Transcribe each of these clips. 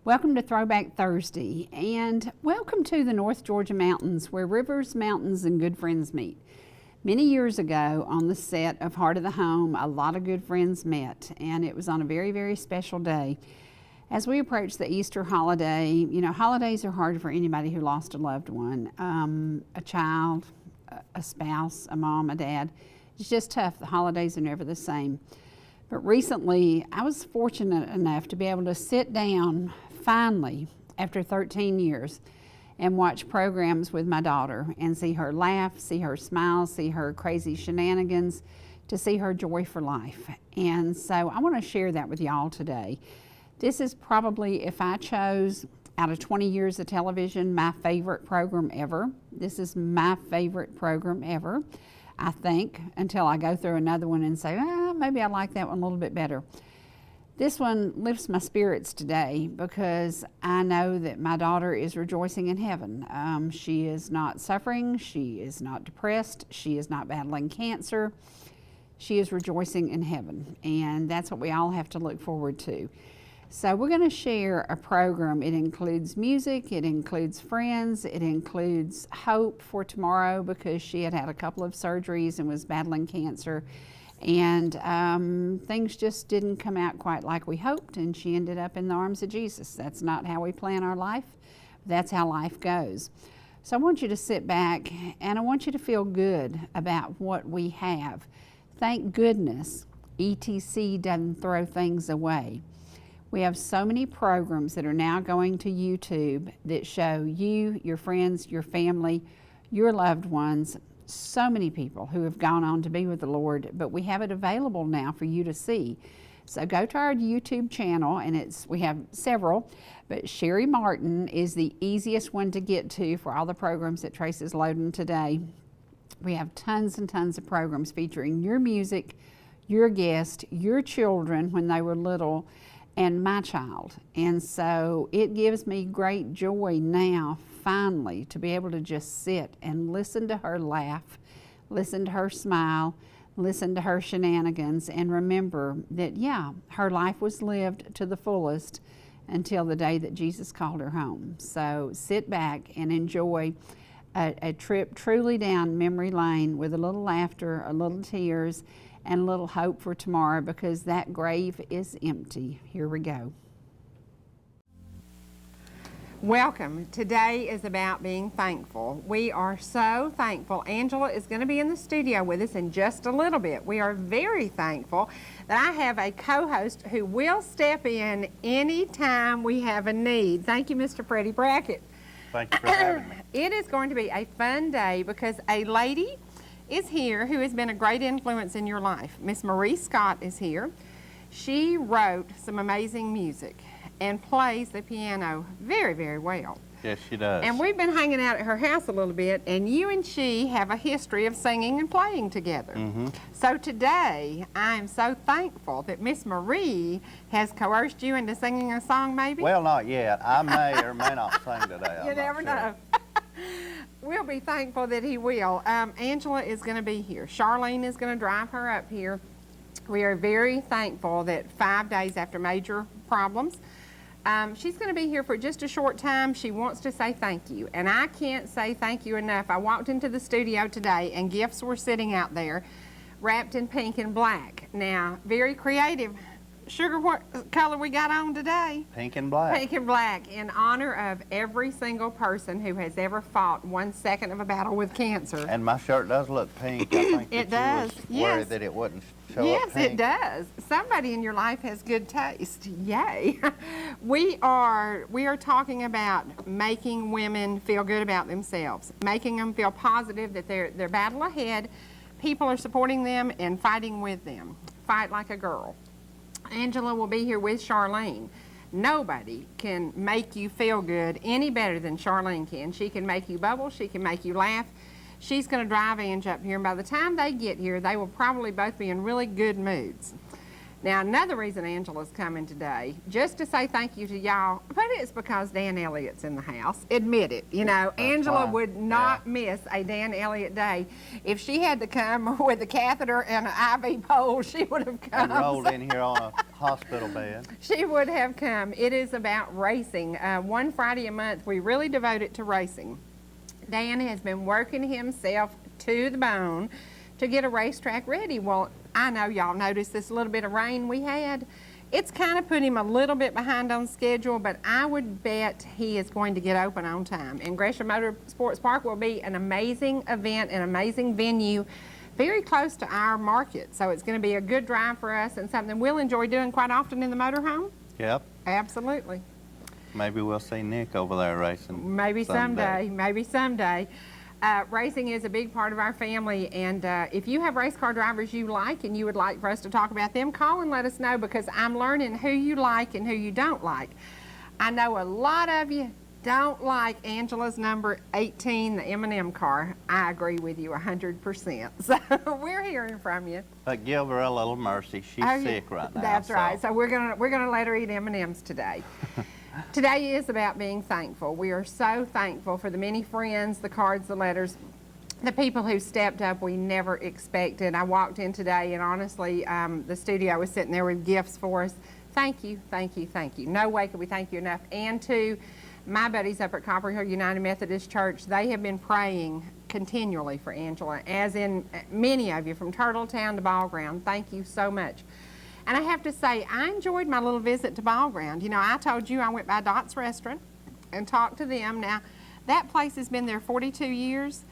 Welcome to Throwback Thursday, and welcome to the North Georgia mountains where rivers, mountains, and good friends meet. Many years ago on the set of Heart of the Home, a lot of good friends met, and it was on a very, very special day. As we approach the Easter holiday, you know, holidays are hard for anybody who lost a loved one, a child, a spouse, a mom, a dad. It's just tough. The holidays are never the same. But recently, I was fortunate enough to be able to sit down finally after 13 years and watch programs with my daughter and see her laugh, see her smile, see her crazy shenanigans, to see her joy for life. And so I want to share that with y'all today. This is probably, if I chose out of 20 years of television, my favorite program ever. This is my favorite program ever, I think, until I go through another one and say, maybe I like that one a little bit better. This one lifts my spirits today because I know that my daughter is rejoicing in heaven. She is not suffering, she is not depressed, she is not battling cancer. She is rejoicing in heaven, and that's what we all have to look forward to. So we're going to share a program. It includes music, it includes friends, it includes hope for tomorrow because she had had a couple of surgeries and was battling cancer. And things just didn't come out quite like we hoped, and she ended up in the arms of Jesus. That's not how we plan our life. That's how life goes. So I want you to sit back, and I want you to feel good about what we have. Thank goodness ETC doesn't throw things away. We have so many programs that are now going to YouTube that show you, your friends, your family, your loved ones, so many people who have gone on to be with the Lord, but we have it available now for you to see. So go to our YouTube channel, and we have several, but Sherry Martin is the easiest one to get to for all the programs that Trace is loading today. We have tons and tons of programs featuring your music, your guest, your children when they were little, and my child. And so it gives me great joy now, finally, to be able to just sit and listen to her laugh, listen to her smile, listen to her shenanigans, and remember that, yeah, her life was lived to the fullest until the day that Jesus called her home. So sit back and enjoy a trip truly down memory lane with a little laughter, a little tears, and a little hope for tomorrow, because that grave is empty. Here we go. Welcome. Today is about being thankful. We are so thankful. Angela is going to be in the studio with us in just a little bit. We are very thankful that I have a co-host who will step in anytime we have a need. Thank you, Mr. Freddie Brackett. Thank you for having me. It is going to be a fun day because a lady is here who has been a great influence in your life. Miss Marie Scott is here. She wrote some amazing music and plays the piano very, very well. Yes, she does. And we've been hanging out at her house a little bit, and you and she have a history of singing and playing together. So today, I am so thankful that Miss Marie has coerced you into singing a song, maybe? Well, not yet. I may or may not sing today. You never know. We'll be thankful that he will. Angela is going to be here. Charlene is going to drive her up here. We are very thankful that 5 days after major problems, she's going to be here for just a short time. She wants to say thank you, and I can't say thank you enough. I walked into the studio today, and gifts were sitting out there wrapped in pink and black. Now, very creative. Sugar, what color we got on today? Pink and black. Pink and black, in honor of every single person who has ever fought 1 second of a battle with cancer. And my shirt does look pink. I think It that does, you was yes. worried that it wouldn't show up Yes, pink. it does. Somebody in your life has good taste. Yay. We are talking about making women feel good about themselves, making them feel positive that their battle ahead, people are supporting them and fighting with them. Fight like a girl. Angela will be here with Charlene. Nobody can make you feel good any better than Charlene can. She can make you bubble, she can make you laugh. She's going to drive Ange up here, and by the time they get here, they will probably both be in really good moods. Now, another reason Angela's coming today, just to say thank you to y'all, but it's because Dan Elliott's in the house. Admit it. You know, Angela fine. would not Yeah. miss a Dan Elliott day. If she had to come with a catheter and an IV pole, she would have come. And rolled in here on a hospital bed. She would have come. It is about racing. One Friday a month, we really devote it to racing. Dan has been working himself to the bone to get a racetrack ready. Well, I know y'all noticed this little bit of rain we had. It's kind of put him a little bit behind on schedule, but I would bet he is going to get open on time. And Gresham Motor Sports Park will be an amazing event, an amazing venue, very close to our market. So it's going to be a good drive for us and something we'll enjoy doing quite often in the motorhome. Yep. Absolutely. Maybe we'll see Nick over there racing. Maybe someday. Maybe someday. Racing is a big part of our family, and if you have race car drivers you like and you would like for us to talk about them, call and let us know, because I'm learning who you like and who you don't like. I know a lot of you don't like Angela's number 18, the M&M car. I agree with you 100%. So we're hearing from you. But give her a little mercy. She's sick right now. That's right. So we're gonna let her eat M&Ms today. Today is about being thankful. We are so thankful for the many friends, the cards, the letters, the people who stepped up we never expected. I walked in today and honestly, the studio was sitting there with gifts for us. Thank you, thank you, thank you. No way could we thank you enough. And to my buddies up at Copper Hill United Methodist Church, they have been praying continually for Angela, as in many of you from Turtletown to Ball Ground. Thank you so much. And I have to say, I enjoyed my little visit to Ball Ground. You know, I told you I went by Dot's Restaurant and talked to them. Now, that place has been there 42 years,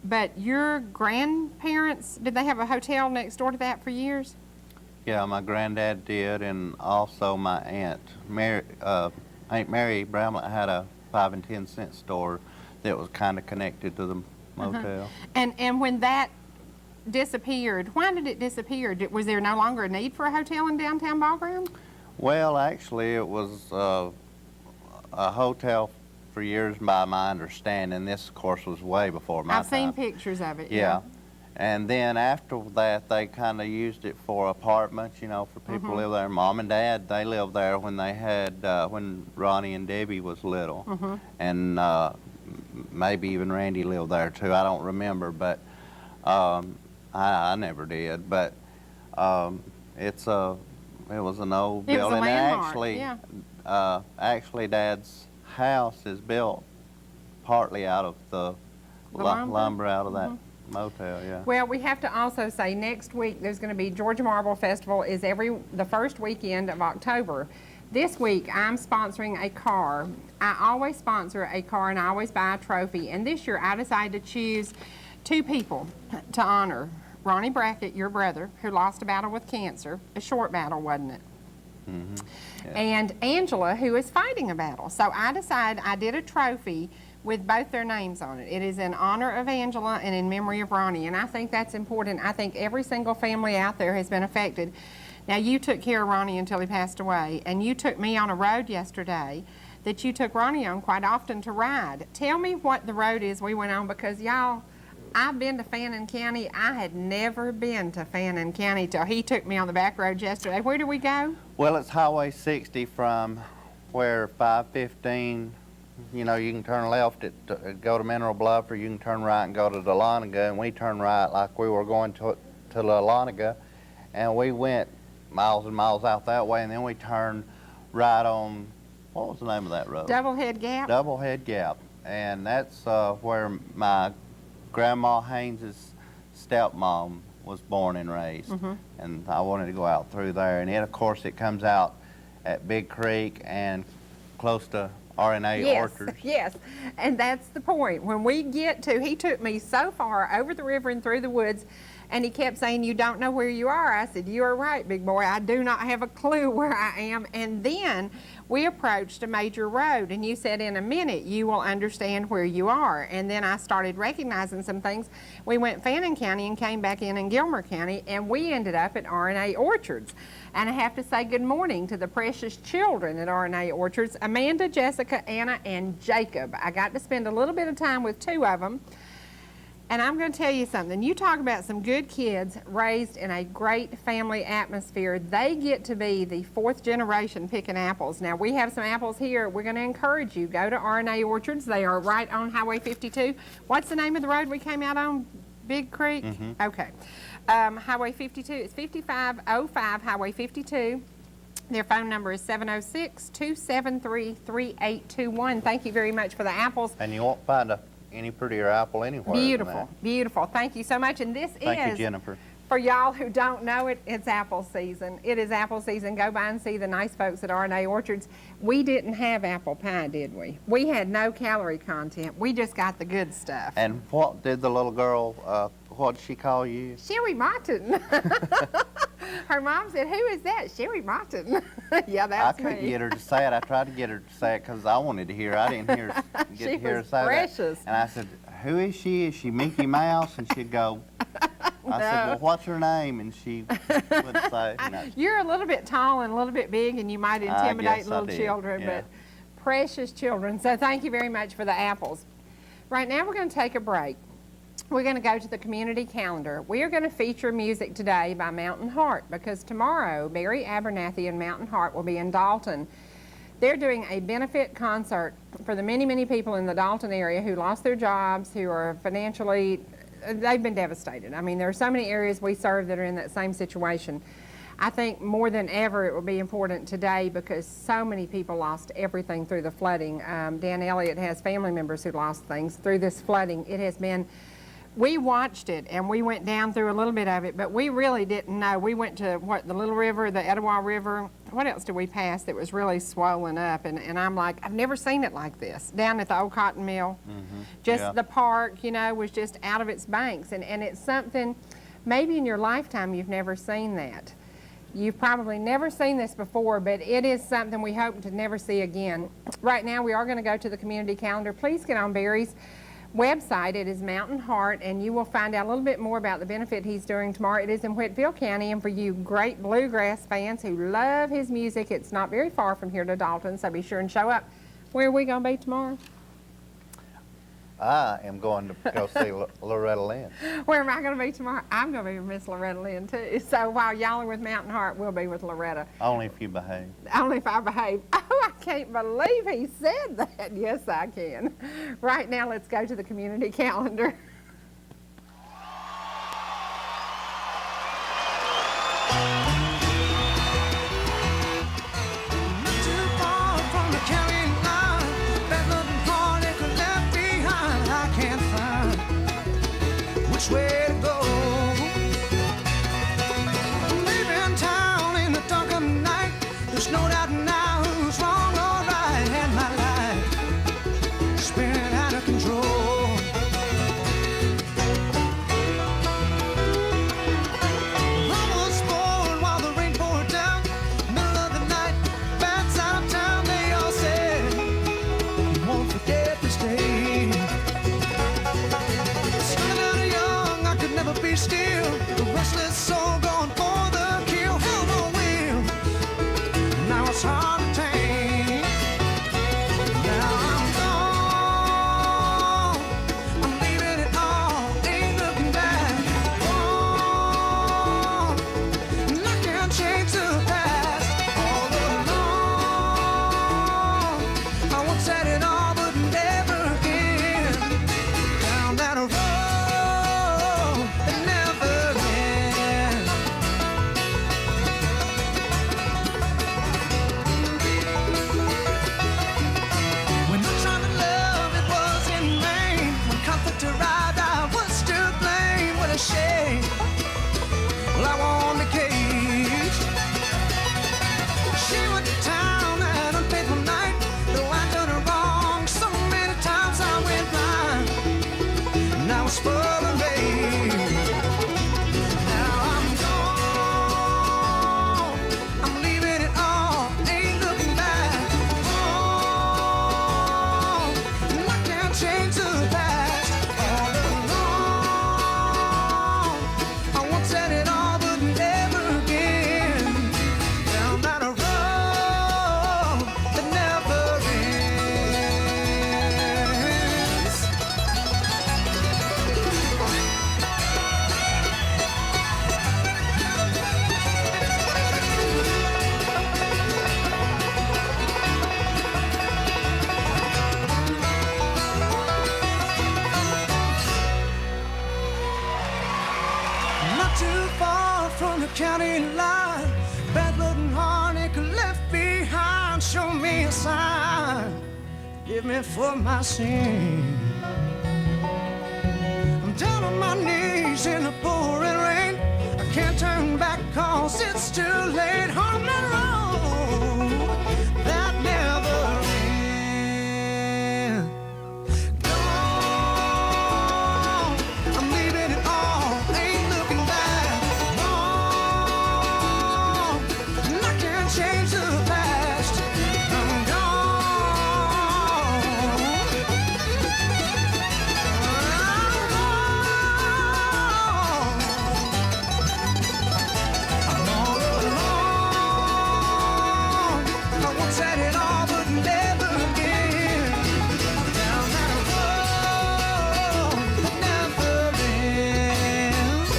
but your grandparents, did they have a hotel next door to that for years? Yeah, my granddad did, and also my aunt Mary. Aunt Mary Bramlett had a 5 and 10 cent store that was kind of connected to the motel. And when that disappeared, why did it disappear? Was there no longer a need for a hotel in downtown Ball Ground? Well, actually, it was a hotel for years, by my understanding. This, of course, was way before my time. I've seen pictures of it. Yeah. And then after that, they kind of used it for apartments, you know, for people to live there. Mom and Dad, they lived there when they had, when Ronnie and Debbie was little. And maybe even Randy lived there too. I don't remember, but I never did. But it was an old It was a building. landmark, And actually, Dad's house is built partly out of the lumber out of that motel, yeah. Well, we have to also say next week there's going to be Georgia Marble Festival is the first weekend of October. This week I'm sponsoring a car. I always sponsor a car and I always buy a trophy. And this year I decided to choose 2 people to honor. Ronnie Brackett, your brother, who lost a battle with cancer. A short battle, wasn't it? Yeah. And Angela, who is fighting a battle. So I decided I did a trophy with both their names on it. It is in honor of Angela and in memory of Ronnie, and I think that's important. I think every single family out there has been affected. Now, you took care of Ronnie until he passed away, and you took me on a road yesterday that you took Ronnie on quite often to ride. Tell me what the road is we went on, because y'all, I've been to Fannin County. I had never been to Fannin County till he took me on the back road yesterday. Where did we go? Well, it's Highway 60 from where 515, you know, you can turn left at go to Mineral Bluff, or you can turn right and go to Dahlonega, and we turned right like we were going to Dahlonega, and we went miles and miles out that way, and then we turned right on, what was the name of that road? Doublehead Gap? Doublehead Gap, and that's where my Grandma Haynes's stepmom was born and raised, and I wanted to go out through there, and of course it comes out at Big Creek and close to RNA Orchards. Yes, and that's the point. When we get to, he took me so far over the river and through the woods, and he kept saying, "You don't know where you are." I said, "You are right, big boy. I do not have a clue where I am." And then we approached a major road, and you said, "In a minute, you will understand where you are." And then I started recognizing some things. We went Fannin County and came back in Gilmer County, and we ended up at RNA Orchards. And I have to say good morning to the precious children at RNA Orchards, Amanda, Jessica, Anna, and Jacob. I got to spend a little bit of time with 2 of them. And I'm going to tell you something. You talk about some good kids raised in a great family atmosphere. They get to be the 4th generation picking apples. Now, we have some apples here. We're going to encourage you. Go to R&A Orchards. They are right on Highway 52. What's the name of the road we came out on? Big Creek? Okay. Highway 52. It's 5505 Highway 52. Their phone number is 706-273-3821. Thank you very much for the apples. And you won't find any prettier apple anywhere. Beautiful, beautiful. Thank you so much. And this Thank you, is, Jennifer. for y'all who don't know it, it's apple season. It is apple season. Go by and see the nice folks at R&A Orchards. We didn't have apple pie, did we? We had no calorie content. We just got the good stuff. And what did the little girl, what did she call you? Sherry Martin. Her mom said, "Who is that? Sherry Martin." Yeah, that's I me. couldn't get her to say it. I tried to get her to say it because I wanted to hear it. I didn't hear her She get to hear her was say precious. that. And I said, "Who is she? Is she Mickey Mouse?" And she'd go, I said, "Well, what's her name?" And she would say, no. You're a little bit tall and a little bit big, and you might intimidate guess I little did, children, yeah. but precious children. So thank you very much for the apples. Right now we're going to take a break. We're going to go to the community calendar. We are going to feature music today by Mountain Heart because tomorrow Barry Abernathy and Mountain Heart will be in Dalton. They're doing a benefit concert for the many, many people in the Dalton area who lost their jobs, who are financially, they've been devastated. I mean, there are so many areas we serve that are in that same situation. I think more than ever it will be important today because so many people lost everything through the flooding. Dan Elliott has family members who lost things through this flooding. It has been, we watched it and we went down through a little bit of it, but we really didn't know. We went to the Little River, the Etowah River. What else did we pass that was really swollen up? And I'm like, I've never seen it like this. Down at the old cotton mill, just the park, you know, was just out of its banks. And it's something, maybe in your lifetime you've never seen that. You've probably never seen this before, but it is something we hope to never see again. Right now we are going to go to the community calendar. Please get on Barry's website. It is Mountain Heart, and you will find out a little bit more about the benefit he's doing tomorrow. It is in Whitfield County, and for you great bluegrass fans who love his music, it's not very far from here to Dalton, so be sure and show up. Where are we going to be tomorrow? I am going to go see Loretta Lynn. Where am I going to be tomorrow? I'm going to be with Miss Loretta Lynn, too. So while y'all are with Mountain Heart, we'll be with Loretta. Only if you behave. Only if I behave. Oh, I can't believe he said that. Yes, I can. Right now, let's go to the community calendar. Way to go. I'm leaving town in the dark of night. There's no doubt now who's wrong or right, and my life spinning out of control. I was born while the rain poured down, middle of the night, bad side of town. They all said you won't forget this day. forgive me for my sin. I'm down on my knees in the pouring rain. I can't turn back 'cause it's too late. On the road that never ends. Gone, I'm leaving it all, ain't looking back. Gone, and I can't change the past. I'm gone. I'm all alone. I once had it all, but never again. Down that road that never ends.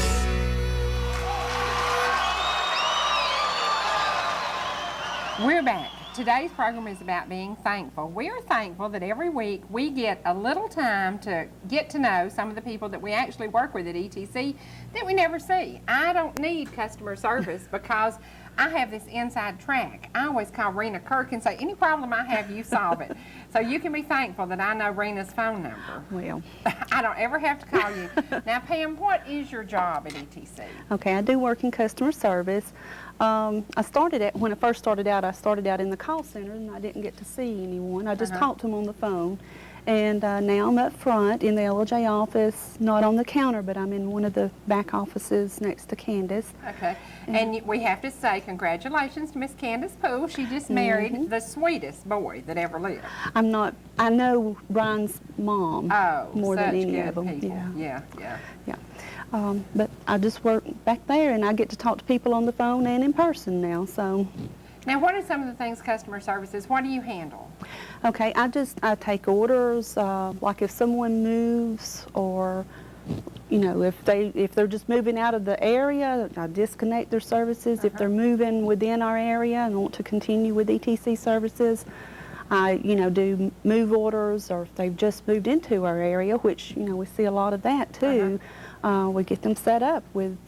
We're back. Today's program is about being thankful. We're thankful that every week we get a little time to get to know some of the people that we actually work with at ETC that we never see. I don't need customer service because I have this inside track. I always call Rena Kirk and say, any problem I have, you solve it. So you can be thankful that I know Rena's phone number. Well, I don't ever have to call you. Now, Pam, what is your job at ETC? okay, I do work in customer service. When I first started out, I started out in the call center and I didn't get to see anyone. I just talked to them on the phone. And now I'm up front in the Ellijay office, not on the counter, but I'm in one of the back offices next to Candace. Okay, and we have to say congratulations to Miss Candace Poole. She just married the sweetest boy that ever lived. I know Brian's mom more than such any good of them. people. Yeah. But I just work back there and I get to talk to people on the phone and in person now, so. Now, what are some of the things customer services, what do you handle? Okay, I take orders, like if someone moves or, you know, if they're just moving out of the area, I disconnect their services. If they're moving within our area and want to continue with ETC services, I, do move orders, or if they've just moved into our area, which, we see a lot of that too, we get them set up with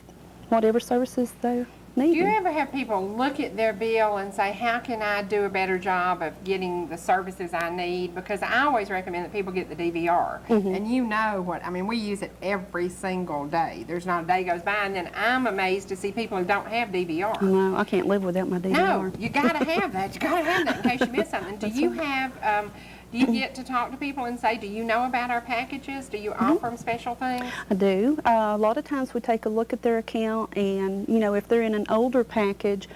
whatever services they're needing. Do you ever have people look at their bill and say, how can I do a better job of getting the services I need? Because I always recommend that people get the DVR. And you know what, we use it every single day. There's not a day goes by, and then I'm amazed to see people who don't have DVR. No, I can't live without my DVR. No, you gotta have that. You gotta have that in case you miss something. Do you have, do you get to talk to people and say, do you know about our packages? Do you offer them special things? I do. A lot of times we take a look at their account, and if they're in an older package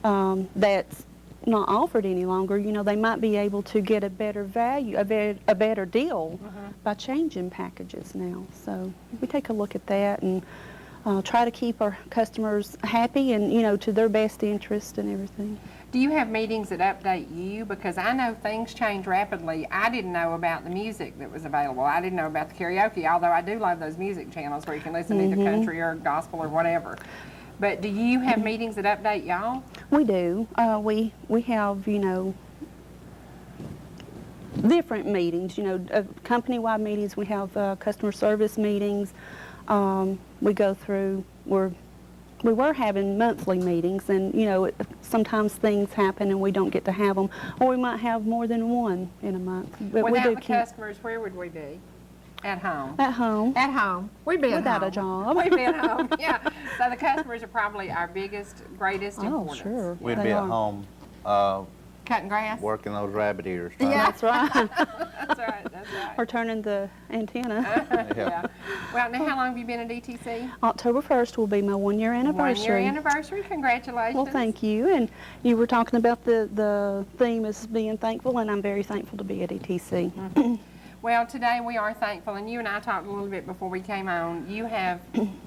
that's not offered any longer, they might be able to get a better value, a better deal by changing packages now. So we take a look at that and try to keep our customers happy and to their best interest and everything. Do you have meetings that update you? Because I know things change rapidly. I didn't know about the music that was available. I didn't know about the karaoke, although I do love those music channels where you can listen to either country or gospel or whatever. But do you have meetings that update y'all? We do. We have, different meetings, company-wide meetings. We have customer service meetings. We go through, we were having monthly meetings, and sometimes things happen and we don't get to have them, or we might have more than one in a month. But without the customers, where would we be? At home. At home. At home. We'd be at Without home. a job. We'd be at home. Yeah. So the customers are probably our biggest, greatest importance. Oh, sure. We'd They be at are. home Cutting grass. working those rabbit ears. Yeah. That's right. That's right. That's right. Or turning the antenna. Yeah. Well, now how long have you been at ETC? October 1st will be my 1-year anniversary. 1 year anniversary. Congratulations. Well, thank you. And you were talking about the theme is being thankful, and I'm very thankful to be at ETC. Well, today we are thankful, and you and I talked a little bit before we came on. You have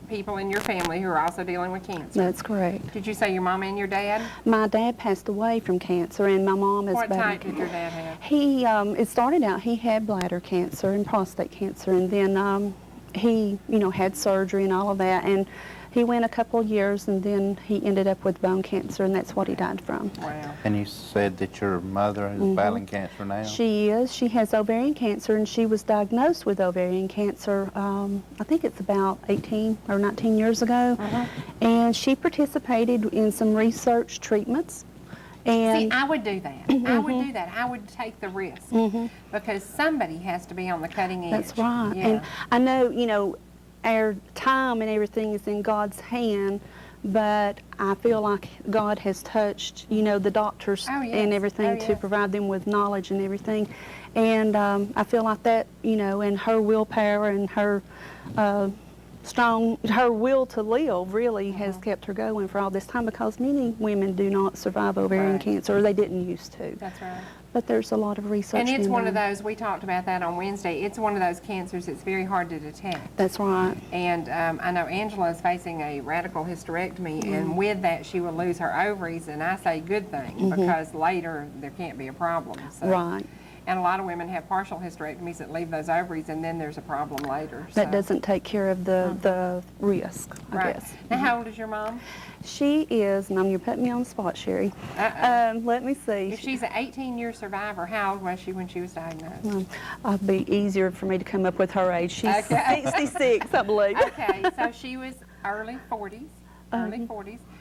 people in your family who are also dealing with cancer. That's correct. Did you say your mom and your dad? My dad passed away from cancer, and my mom is What battling type did your dad have? He, it started out, he had bladder cancer and prostate cancer, and then he, had surgery and all of that, and he went a couple of years, and then he ended up with bone cancer, and that's what he died from. Wow. And you said that your mother is battling cancer now? She is. She has ovarian cancer, and she was diagnosed with ovarian cancer, I think it's about 18 or 19 years ago. And she participated in some research treatments, And See, I would do that. I would do that. I would take the risk because somebody has to be on the cutting edge. that's right. Yeah. And I know, our time and everything is in God's hand, but I feel like God has touched, the doctors Oh, yes. and everything Oh, to yes. provide them with knowledge and everything. And I feel like that, and her willpower and her her will to live really has kept her going for all this time, because many women do not survive ovarian Right. cancer, or they didn't used to. That's right. But there's a lot of research. And it's being one of done. those, we talked about that on Wednesday, it's one of those cancers that's very hard to detect. That's right. And I know Angela is facing a radical hysterectomy, and with that she will lose her ovaries, and I say good thing, because later there can't be a problem. So. Right. And a lot of women have partial hysterectomies that leave those ovaries, and then there's a problem later. That so. doesn't take care of the risk, I Right. guess. Now, how old is your mom? She is, and you're putting me on the spot, Sherry. Let me see. If she's an 18-year survivor, how old was she when she was diagnosed? It'd be easier for me to come up with her age. She's Okay. 66, I believe. Okay, so she was early 40s.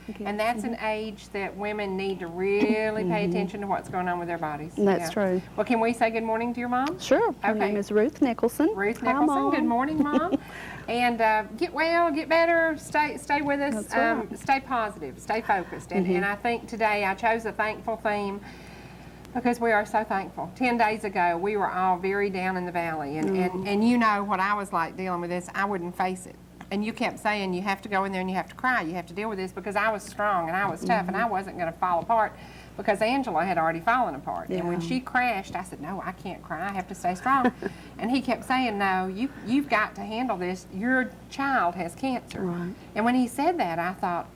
Okay. And that's an age that women need to really pay attention to what's going on with their bodies. That's true. Well, can we say good morning to your mom? Sure. Her Okay. name is Ruth Nicholson. Ruth Hi, Nicholson, Mom. good morning, Mom. And get well, get better, stay with us, That's right. stay positive, stay focused. And I think today I chose a thankful theme because we are so thankful. 10 days ago, we were all very down in the valley. And you know what I was like dealing with this, I wouldn't face it. And you kept saying you have to go in there and you have to cry, you have to deal with this, because I was strong and I was tough and I wasn't going to fall apart because Angela had already fallen apart. And when she crashed, I said, no, I can't cry, I have to stay strong. And he kept saying, no, you've got to handle this. Your child has cancer. Right. And when he said that, I thought,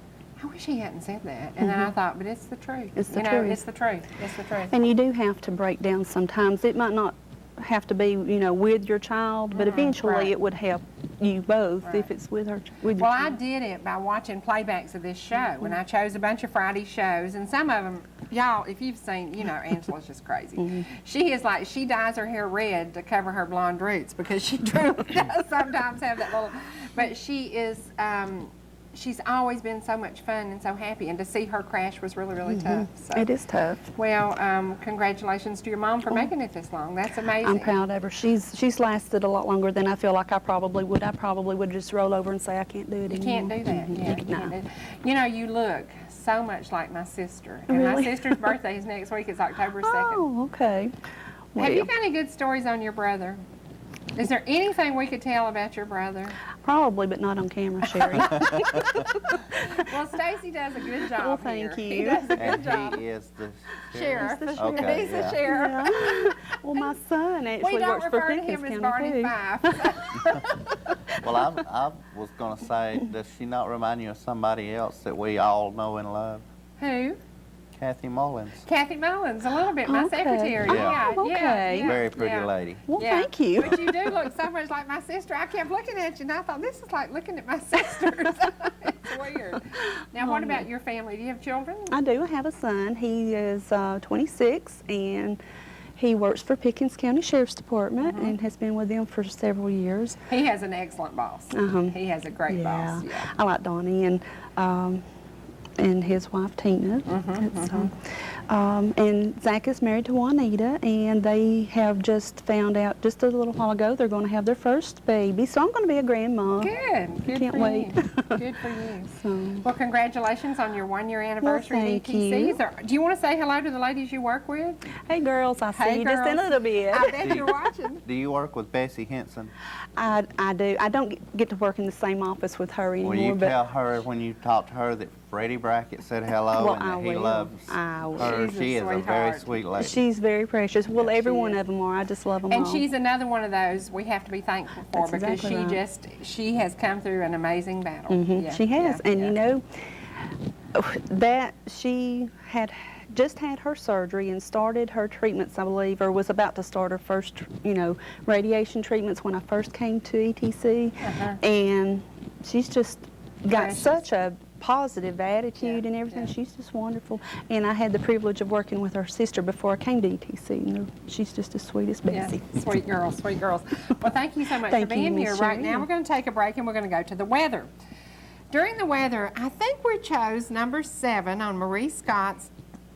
I wish he hadn't said that. And then I thought, but it's the truth. It's the you know, truth. It's the truth. It's the truth. And you do have to break down sometimes. It might not have to be, with your child, but eventually right. it would help you both Right. if it's with your Well, I child. did it by watching playbacks of this show, and I chose a bunch of Friday shows, and some of them, y'all, if you've seen, Angela's just crazy. She dyes her hair red to cover her blonde roots because she truly does sometimes have that little, but she is, she's always been so much fun and so happy, and to see her crash was really, really tough. So. It is tough. Well, congratulations to your mom for making it this long. That's amazing. I'm proud of her. She's lasted a lot longer than I feel like I probably would. I probably would just roll over and say I can't do it You anymore. can't do that. Yeah, you can't No. do that. You look so much like my sister. And my Really? sister's birthday is next week. It's October 2nd. Oh, okay. Have you Well, got any good stories on your brother? Is there anything we could tell about your brother? probably, but not on camera, Sherry. Well, Stacy does a good job. Well, thank here. you. He does a good And job. he is the Sheriff. Okay, He's yeah. the sheriff. Yeah. Well, my son We actually don't works for refer to Pickens him as County Barney too. Fife. Well, I was going to say, does she not remind you of somebody else that we all know and love? Who? Kathy Mullins. Kathy Mullins, a little bit. My Okay. secretary. Oh, Yeah, okay. yeah, Very pretty yeah. lady. Well, Yeah. thank you. But you do look so much like my sister. I kept looking at you and I thought, this is like looking at my sisters. It's weird. Now, what about your family? Do you have children? I do. I have a son. He is 26, and he works for Pickens County Sheriff's Department and has been with them for several years. He has an excellent boss. He has a great boss. Yeah. I like Donnie and his wife Tina. And Zach is married to Juanita, and they have just found out just a little while ago they're going to have their first baby. So I'm going to be a grandma. Good. Good Can't for wait. you. Good for you. So, Well, congratulations on your 1-year anniversary thank at ETC. you. Do you want to say hello to the ladies you work with? hey girls, I see Hey, you just in a girls. little bit. I bet you're watching. Do you work with Bessie Henson? I do. I don't get to work in the same office with her anymore. Will you but tell her when you talk to her that Freddie Brackett said hello Well, and I that he will. loves I will. her? She's a She is a very sweetheart. sweet lady. she's very precious. Well, every she one is. of them are. I just love them And all. she's another one of those we have to be thankful for That's because exactly she has come through an amazing battle. Yeah, She has, yeah, and yeah. you know that she had just had her surgery and started her treatments, I believe, or was about to start her first, radiation treatments when I first came to ETC, and she's just got Precious. such a positive attitude Yeah, and everything. yeah. She's just wonderful, and I had the privilege of working with her sister before I came to ETC. She's just the sweetest Yeah, Bessie. sweet girls, sweet girls. Well, thank you so much Thank for you, being Miss here. Right Sherry. now, we're going to take a break and we're going to go to the weather. During the weather, I think we chose number 7 on Marie Scott's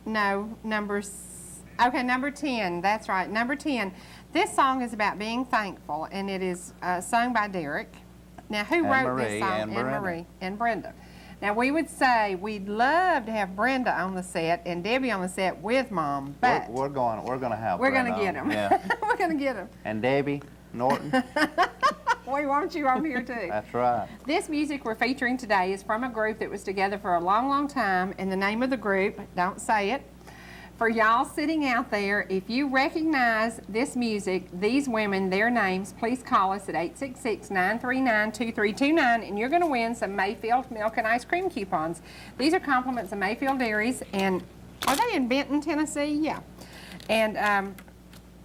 No, okay, number 10, that's right, number 10. This song is about being thankful, and it is sung by Derek. Now, who wrote this song? And Brenda. Marie and Brenda. Now, we would say we'd love to have Brenda on the set and Debbie on the set with Mom, but We're going to have we're Brenda going to get on. them. Yeah. We're going to get them. And Debbie Norton. We want you on here, too. That's right. This music we're featuring today is from a group that was together for a long, long time, and the name of the group, don't say it. For y'all sitting out there, if you recognize this music, these women, their names, please call us at 866-939-2329, and you're going to win some Mayfield milk and ice cream coupons. These are compliments of Mayfield Dairies, and are they in Benton, Tennessee? Yeah. And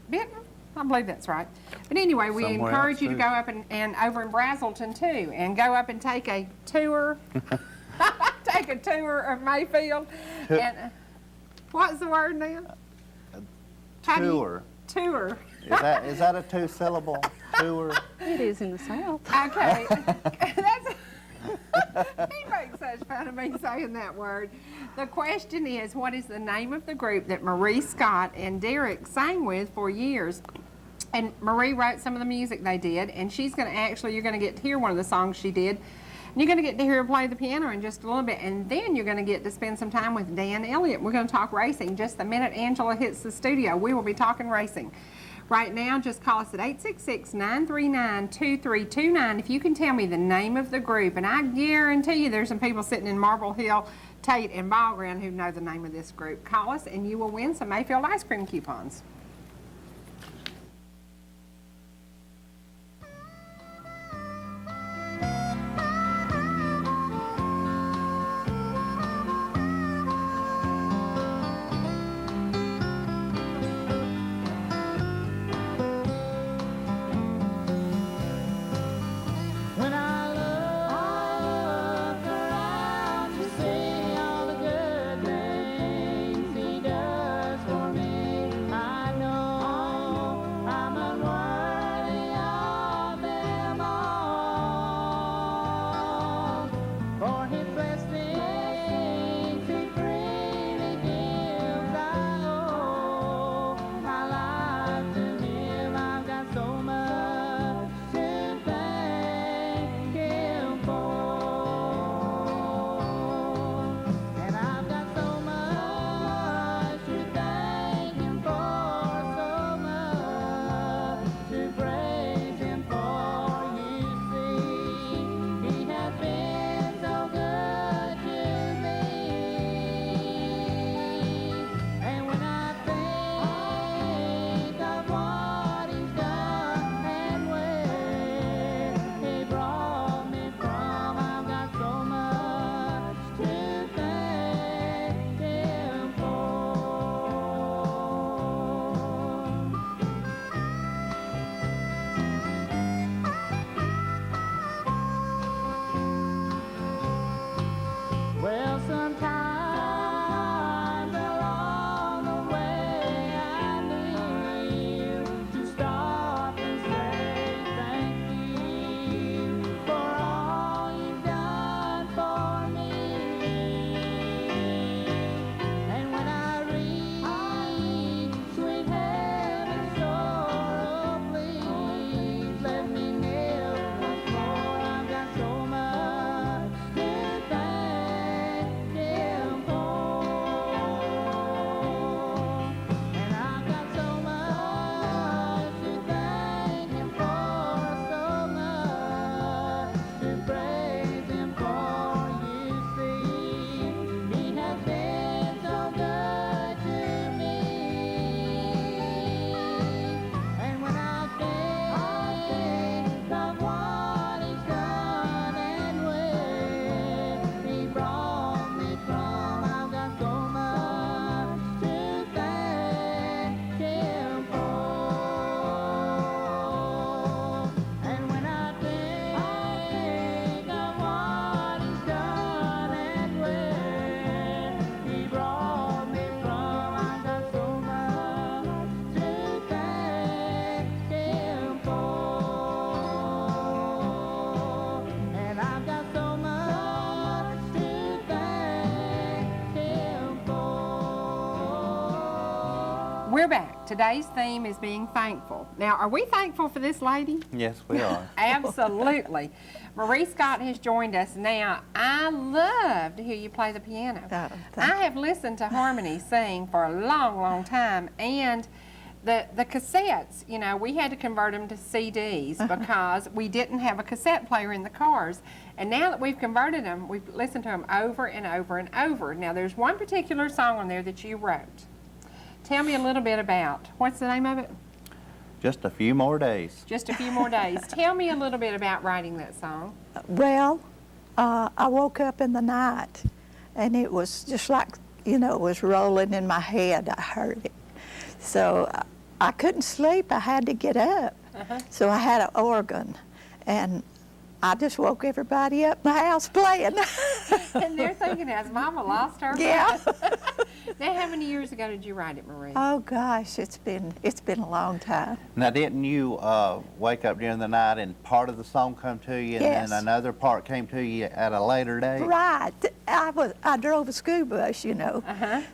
Benton? I believe that's right. But anyway, we Somewhere encourage else, you to too. go up and over in Brazelton, too, and go up and take a tour. Take a tour of Mayfield. And what's the word now? How do you- Tour. Tour. Is that a two-syllable tour? It is in the South. Okay. He makes such fun of me saying that word. The question is, what is the name of the group that Marie Scott and Derek sang with for years? And Marie wrote some of the music they did, and she's going to you're going to get to hear one of the songs she did. And you're going to get to hear her play the piano in just a little bit, and then you're going to get to spend some time with Dan Elliott. We're going to talk racing. Just the minute Angela hits the studio, we will be talking racing. Right now, just call us at 866-939-2329 if you can tell me the name of the group. And I guarantee you there's some people sitting in Marble Hill, Tate, and Ball Ground who know the name of this group. Call us and you will win some Mayfield ice cream coupons. When I look around to see all the good things He does for me, I today's theme is being thankful. Now, are we thankful for this lady? Yes, we are. Absolutely. Marie Scott has joined us now. I love to hear you play the piano. Oh, I have listened to Harmony sing for a long, long time, and the cassettes, you know, we had to convert them to CDs because we didn't have a cassette player in the cars. And now that we've converted them, we've listened to them over and over and over. Now, there's one particular song on there that you wrote. Tell me a little bit about, what's the name of it? Just a few more days. Just a few more days. Tell me a little bit about writing that song. Well, I woke up in the night, and it was just like, you know, it was rolling in my head. I heard it. So I couldn't sleep. I had to get up. So I had an organ, and I just woke everybody up in the house playing. And they're thinking, has Mama lost her Yeah. breath? Now, how many years ago did you write it, Marie? Oh gosh, it's been a long time. Now, didn't you wake up during the night and part of the song come to you, and Yes. then another part came to you at a later date? Right. I drove a school bus, you know.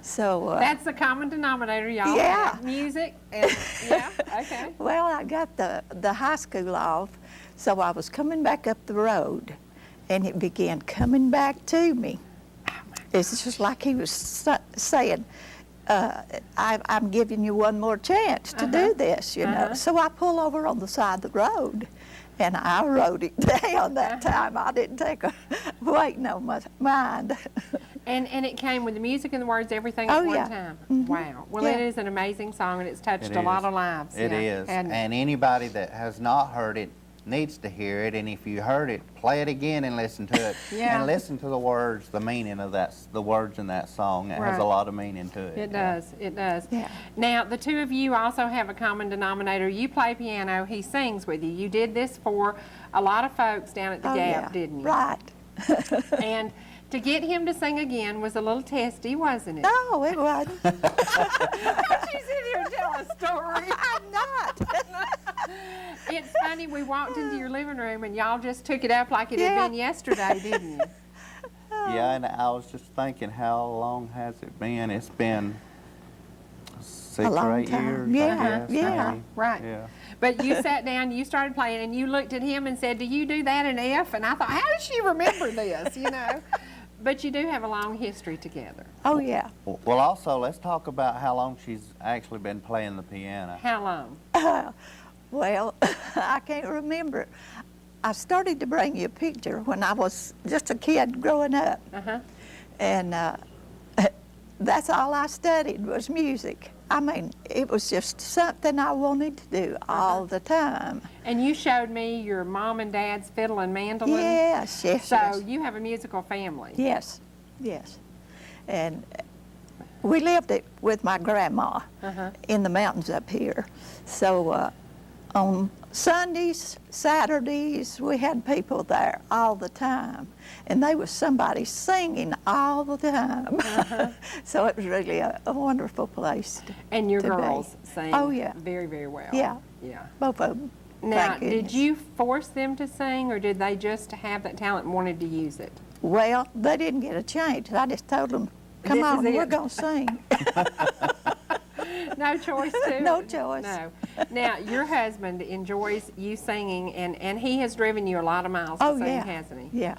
So That's the common denominator, y'all. Yeah. have music and, yeah, okay. well, I got the high school off, so I was coming back up the road, and it began coming back to me. It's just like he was saying, I'm giving you one more chance to do this, you know. So I pull over on the side of the road, and I wrote it down that time. I didn't take a waiting on my mind. And it came with the music and the words, everything Oh, at one yeah. time. Mhm. Wow. Well, Yeah. it is an amazing song, and it's touched It a lot is. of lives. It yeah. is. And anybody that has not heard it needs to hear it, and if you heard it, play it again and listen to it. Yeah. And listen to the words, the meaning of that, the words in that song. It has Right. a lot of meaning to it. it does. It does. Yeah. Now, the two of you also have a common denominator. You play piano. He sings with you. You did this for a lot of folks down at the Oh, Gap, yeah. didn't you? Right. And to get him to sing again was a little testy, wasn't it? No, it wasn't. She's in here to tell a story. I'm not. It's funny, we walked into your living room and y'all just took it up like it Yeah. had been yesterday, didn't you? Yeah, and I was just thinking, how long has it been? It's been 6 or long 8 time. years, Yeah, I guess. yeah. maybe. Right. Yeah. But you sat down, you started playing, and you looked at him and said, do you do that in F? And I thought, how does she remember this, you know? But you do have a long history together. Oh, yeah. Well, also, let's talk about how long she's actually been playing the piano. How long? Well, I can't remember. I started to bring you a picture when I was just a kid growing up. And that's all I studied was music. I mean, it was just something I wanted to do all the time. And you showed me your mom and dad's fiddle and mandolin. Yes, yes, So yes. you have a musical family. Yes, yes. And we lived it with my grandma in the mountains up here. So on Sundays, Saturdays, we had people there all the time. And there was somebody singing all the time. So it was really a wonderful place. And your to be. girls sing Oh, yeah. very, very well. Yeah. Yeah. Both of them. Now, thank did goodness. you force them to sing, or did they just have that talent and wanted to use it? Well, they didn't get a chance. I just told them, come This is on, we're it." going to sing. No choice to No it? choice. No. Now, your husband enjoys you singing, and he has driven you a lot of miles to Oh, sing, yeah. hasn't he? Yeah,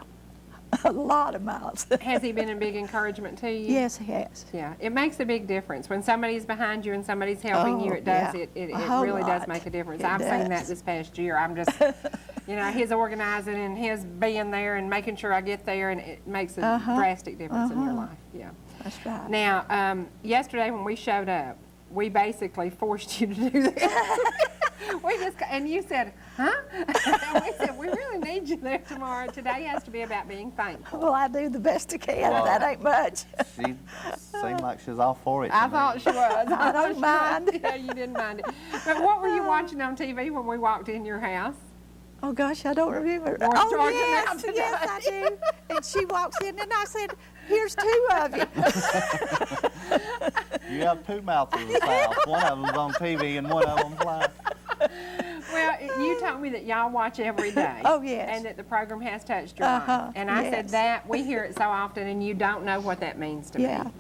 a lot of miles. Has he been a big encouragement to you? Yes, he has. Yeah, it makes a big difference. When somebody's behind you and somebody's helping you, Oh, it does. yeah. It A whole really does lot. make a difference. It I've seen that does. this past year. I'm just, you know, his organizing and his being there and making sure I get there, and it makes a drastic difference in your life. Yeah. That's right. Now, yesterday when we showed up, we basically forced you to do this. We just, and you said, huh? And we said, we really need you there tomorrow. Today has to be about being thankful. Well, I do the best I can. Well, That ain't much. She seemed like she was all for it. to I me. thought she was. I don't mind. Yeah, you didn't mind it. But what were you watching on TV when we walked in your house? Oh, gosh, I don't remember. North Oh, Georgia yes, Mountain yes, I do. And she walks in, and I said, here's two of you. You have two mouths in the South. One of them's on TV and one of them's live. Well, you told me that y'all watch every day. Oh, yes. And that the program has touched your life. And I said yes. that, we hear it so often, and you don't know what that means to Yeah. me.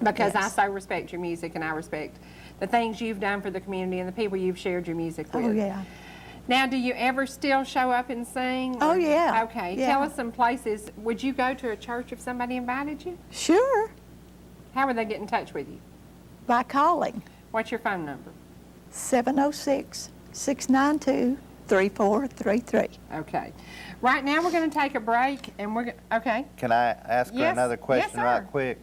Because I Yes. so respect your music, and I respect the things you've done for the community and the people you've shared your music with. Oh, yeah. Now, do you ever still show up and sing? Oh, yeah. Okay. Yeah. Tell us some places. Would you go to a church if somebody invited you? Sure, How would they get in touch with you? by calling What's your phone number? 706-692-3433. Okay. Right now, we're going to take a break, and we're okay. Can I ask her Yes. another question Yes, right sir. quick?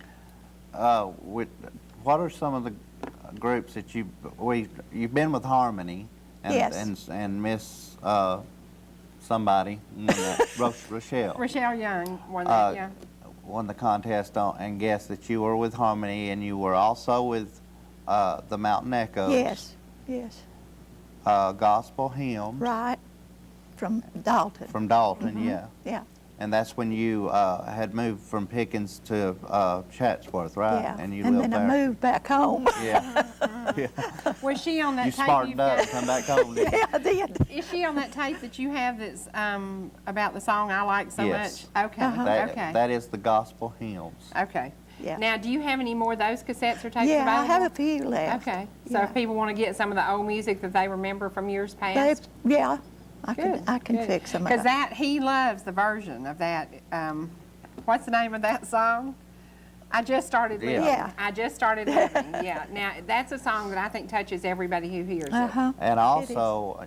What are some of the groups that you've been with Harmony and Yes. and Miss somebody Rochelle Rochelle Young won Uh, that. Yeah. won the contest and guess that you were with Harmony and you were also with the Mountain Echoes. Yes, yes, Gospel hymns right, from Dalton. from Dalton, yeah. Yeah, And that's when you had moved from Pickens to Chatsworth, right? yeah. And you And lived then there. I moved back home. Yeah. Yeah. Was she on that You tape smartened you've up got? and come back home, didn't you? Yeah, I did. Is she on that tape that you have that's about the song I Like So Yes. Much? Okay. Okay. That is the gospel hymns. Okay. Yeah. Now, do you have any more of those cassettes or tapes Yeah, I available? have a few left. Okay. So Yeah. if people want to get some of the old music that they remember from years They, past? yeah, I Good, can good. fix them Because up. he loves the version of that. What's the name of that song? I Just Started Living. Yeah. I Just Started Living. Yeah. Now, that's a song that I think touches everybody who hears it. Uh-huh. And also,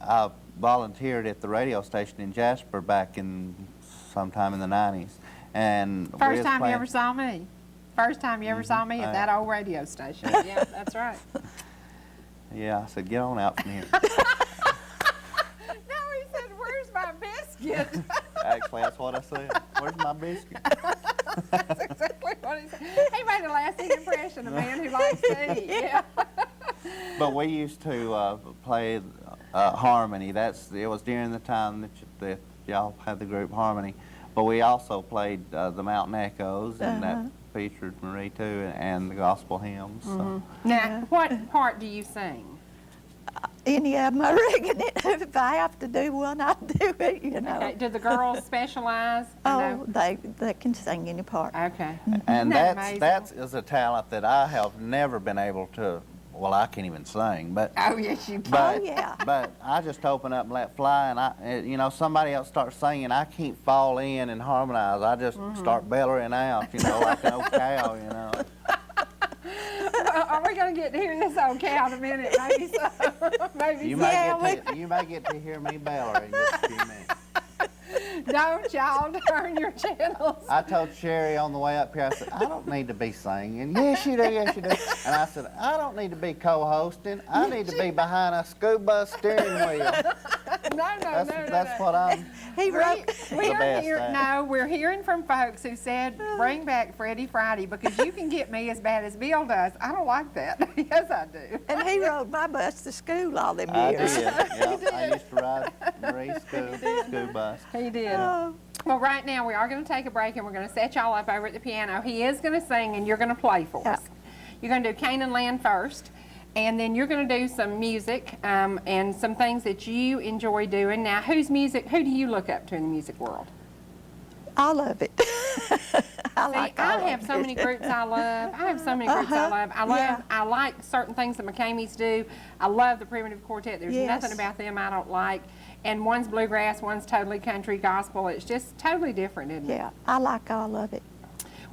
I volunteered at the radio station in Jasper back in sometime in the 90s. And we First was time you playing- ever saw me. First time you ever saw me at that old radio station. Yeah, that's right. Yeah, I said, get on out from here. No, he said, "Where's my biscuit?" Actually, that's what I said. Where's my biscuit? That's exactly what he said. He made a lasting impression, a man who likes to eat. Yeah. But we used to play Harmony. It was during the time that y'all had the group Harmony. But we also played the Mountain Echoes, and that featured Marie too, and the gospel hymns. So. Now, what part do you sing? Any of them, I reckon it. If I have to do one, I'll do it, you know. Okay, do the girls specialize? Oh, they can sing any part. Okay. And Isn't that amazing? that is a talent that I have never been able to. Well, I can't even sing, but Oh, yes, you can. but, Oh, yeah. but I just open up and let fly, and somebody else starts singing. I can't fall in and harmonize. I just start bellowing out, like an old cow, Are we going to get to hear this old cow in a minute? Maybe so. Maybe You so. may get to hear me bellow in just a few minutes. Don't y'all turn your channels. I told Sherry on the way up here, I said, I don't need to be singing. Yes, you do, yes, you do. And I said, I don't need to be co-hosting. I need to be behind a school bus steering wheel. No. That's what I'm He wrote, We the are best here, at. no, we're hearing from folks who said, bring back Freddie Friday because you can get me as bad as Bill does. I don't like that. Yes, I do. and he rode my bus to school all them I years. did. Yeah, I used to ride Marie's school bus. He did. Oh, Well, right now we are going to take a break and we're going to set y'all up over at the piano. He is going to sing and you're going to play for us. You're going to do Canaan Land first, and then you're going to do some music and some things that you enjoy doing. Now, who do you look up to in the music world? I love it. I like I all have of so it. many groups I love. I have so many groups I love. Yeah. I like certain things that McCamey's do. I love the Primitive Quartet. There's Yes. nothing about them I don't like. And one's bluegrass, one's totally country gospel. It's just totally different, isn't it? Yeah, I like all of it.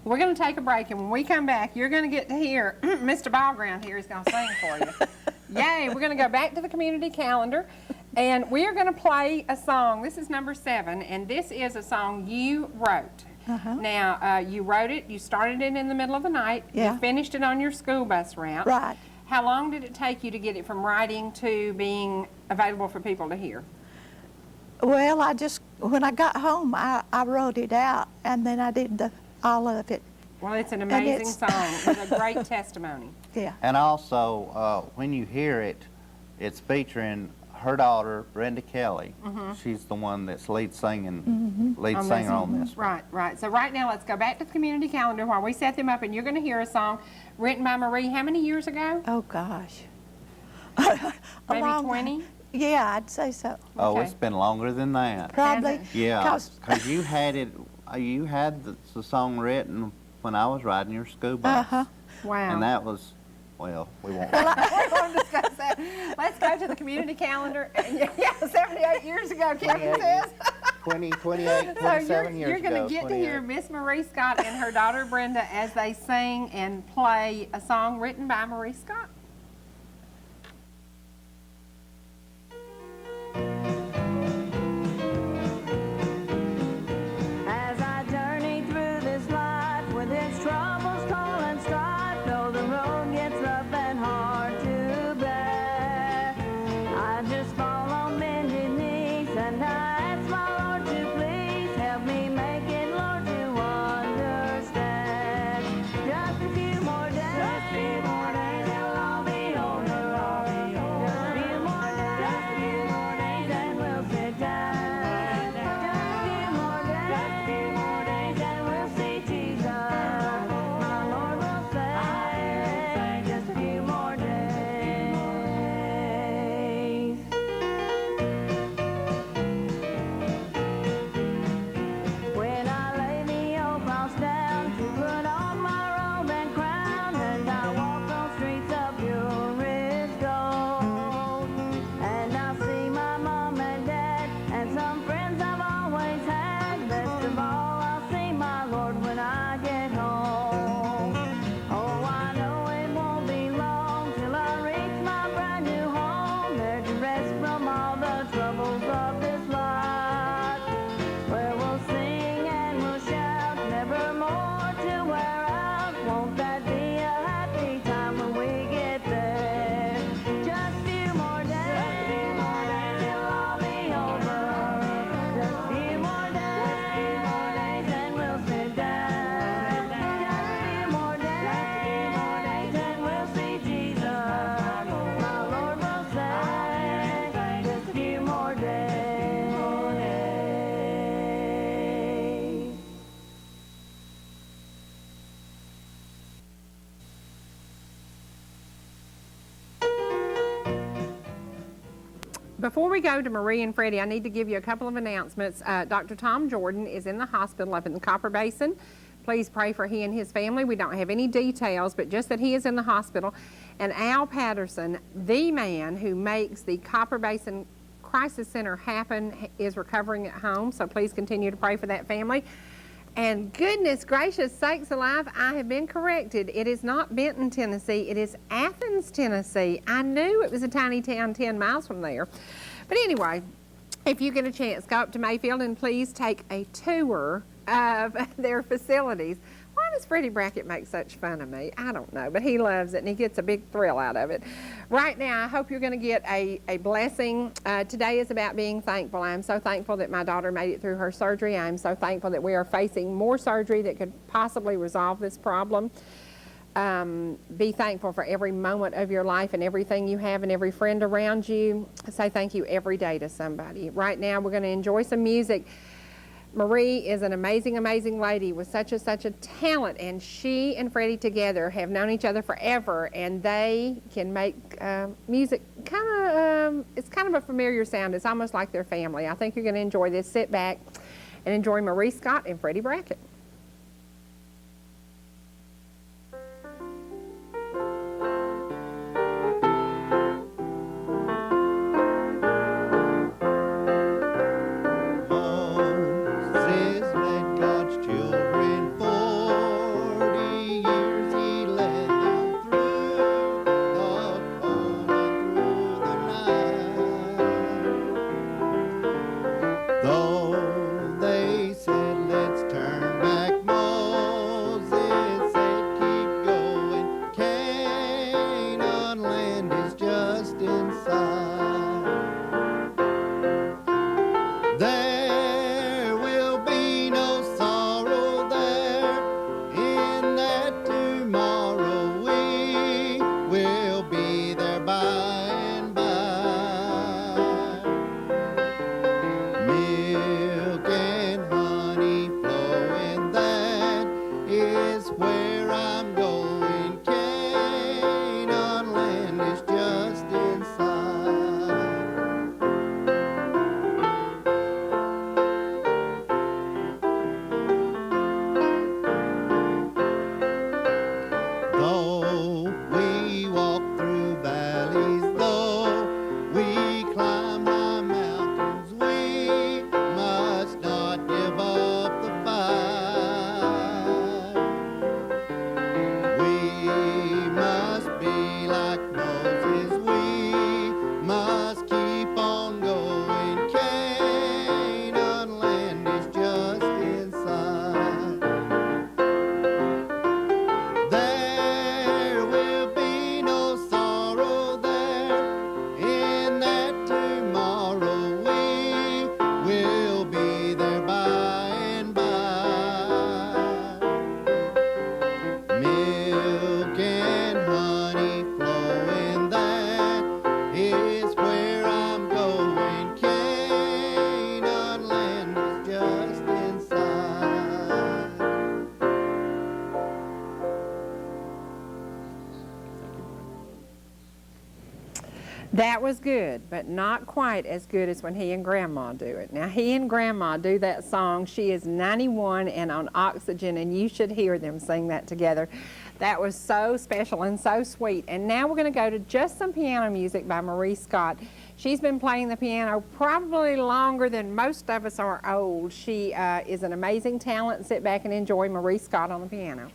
We're going to take a break, and when we come back, you're going to get to hear Mr. Ballground here is going to sing for you. Yay! We're going to go back to the community calendar, and we are going to play a song. This is number 7, and this is a song you wrote. Now, you wrote it, you started it in the middle of the night, Yeah. you finished it on your school bus route. Right. How long did it take you to get it from writing to being available for people to hear? Well, when I got home, I wrote it out, and then I did all of it. Well, it's an amazing it's- song with a great testimony. Yeah. And also, when you hear it, it's featuring her daughter, Brenda Kelly. She's the one that's lead singer on this. Right. So right now, let's go back to the community calendar while we set them up, and you're going to hear a song written by Marie how many years ago? Oh, gosh. Maybe Long 20? Yeah, I'd say so. Oh, Okay. it's been longer than that. Probably. Yeah, 'Cause- because you had the song written when I was riding your school bus. Uh-huh. Wow. And that was Well, we won't. We won't discuss that. Let's go to the community calendar. Yeah, 78 years ago, Kevin 28 says. 28, So 27 years you're ago. going to get to 28. hear Miss Marie Scott and her daughter Brenda as they sing and play a song written by Marie Scott. As I journey through this life with its troubles, toil, and strife, though the road gets rough and hard to bear, I just fall on bended knees and I ask my Lord to please help me make it, Lord, to understand. Just a few more days, it'll all be over. Just a few more days, and we'll sit down. And we'll see Jesus. My Lord will say, just a few more days. When I lay the old cross down to put on my robe and crown, and I walk those streets of purest gold, and I see my mom and dad and some friends I've always had. Best of all, I'll see my Lord when I get home. Oh, I know it won't be long till I reach my brand new home, there to rest from all the troubles of this life, where we'll sing and we'll shout, never more to wear out. Won't that be a happy time when we get there? Just a few more days, it'll all be over. Just a few more days, and we'll sit down. Just a few more days, and we'll see Jesus. My Lord will say, just a few more days. Before we go to Marie and Freddie, I need to give you a couple of announcements. Dr. Tom Jordan is in the hospital up in the Copper Basin. Please pray for he and his family. We don't have any details, but just that he is in the hospital. And Al Patterson, the man who makes the Copper Basin Crisis Center happen, is recovering at home. So please continue to pray for that family. And goodness gracious sakes alive, I have been corrected. It is not Benton, Tennessee. It is Athens, Tennessee. I knew it was a tiny town 10 miles from there. But anyway, if you get a chance, go up to Mayfield and please take a tour of their facilities. Why does Freddie Brackett make such fun of me? I don't know, but he loves it and he gets a big thrill out of it. Right now, I hope you're going to get a blessing. Today is about being thankful. I am so thankful that my daughter made it through her surgery. I am so thankful that we are facing more surgery that could possibly resolve this problem. Be thankful for every moment of your life and everything you have and every friend around you. Say thank you every day to somebody. Right now, we're going to enjoy some music. Marie is an amazing, amazing lady with such a talent, and she and Freddie together have known each other forever, and they can make music it's kind of a familiar sound. It's almost like their family. I think you're going to enjoy this. Sit back and enjoy Marie Scott and Freddie Brackett. Moses led God's children 40 years. He led them through the cold and through the night. Though they said, let's turn was good, but not quite as good as when he and Grandma do it. Now, he and Grandma do that song. She is 91 and on oxygen, and you should hear them sing that together. That was so special and so sweet. And now we're going to go to just some piano music by Marie Scott. She's been playing the piano probably longer than most of us are old. She is an amazing talent. Sit back and enjoy Marie Scott on the piano.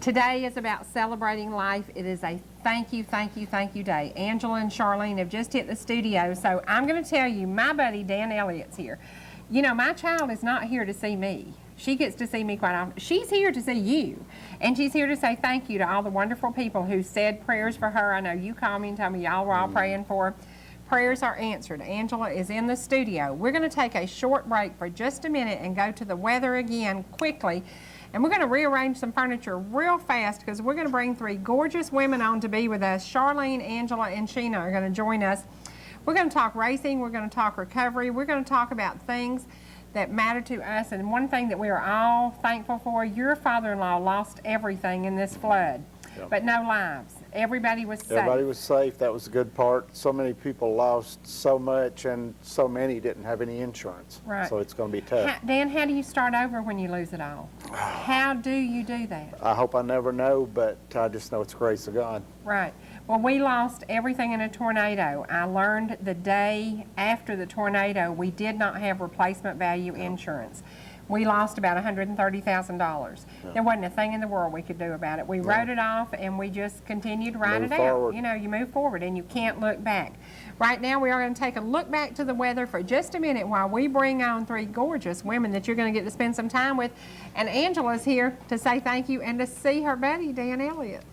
Today is about celebrating life. It is a thank you, thank you, thank you day. Angela and Charlene have just hit the studio, so I'm going to tell you, my buddy Dan Elliott's here. You know, my child is not here to see me. She gets to see me quite often. She's here to see you, and she's here to say thank you to all the wonderful people who said prayers for her. I know you called me and told me y'all were all praying for her. Prayers are answered. Angela is in the studio. We're going to take a short break for just a minute and go to the weather again quickly. And we're going to rearrange some furniture real fast because we're going to bring three gorgeous women on to be with us. Charlene, Angela, and Sheena are going to join us. We're going to talk racing. We're going to talk recovery. We're going to talk about things that matter to us. And one thing that we are all thankful for, your father-in-law lost everything in this flood, but no lives. Everybody was safe. Everybody was safe. That was the good part. So many people lost so much, and so many didn't have any insurance. Right. So it's going to be tough. Dan, how do you start over when you lose it all? How do you do that? I hope I never know, but I just know it's grace of God. Right. Well, we lost everything in a tornado. I learned the day after the tornado we did not have replacement value insurance. We lost about $130,000. There wasn't a thing in the world we could do about it. We wrote it off and we just continued to write it out. You know, you move forward and you can't look back. Right now we are going to take a look back to the weather for just a minute while we bring on three gorgeous women that you're going to get to spend some time with. And Angela's here to say thank you and to see her buddy, Dan Elliott.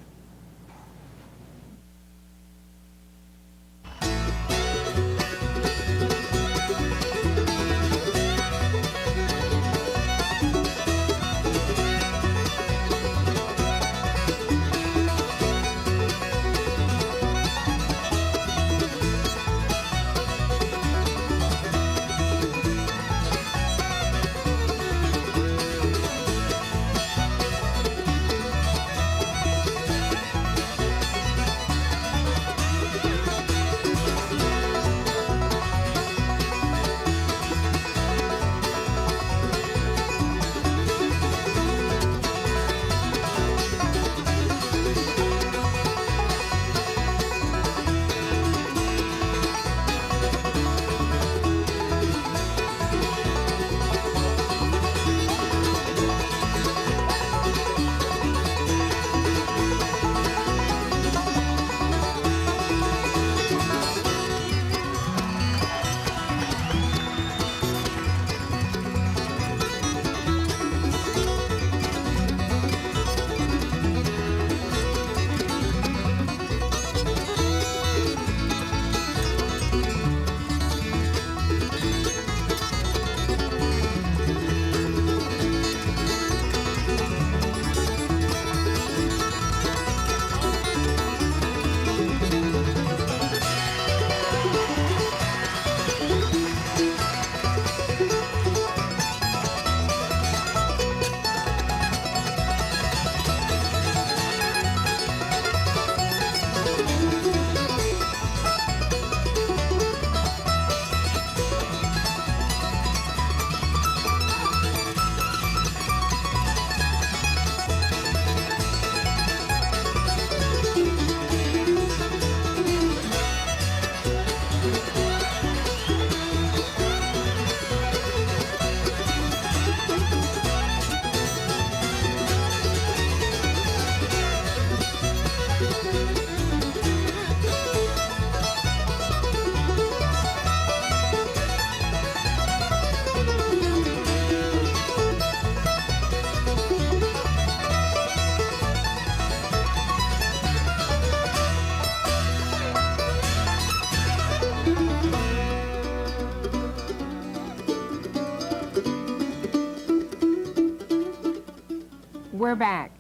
We're back.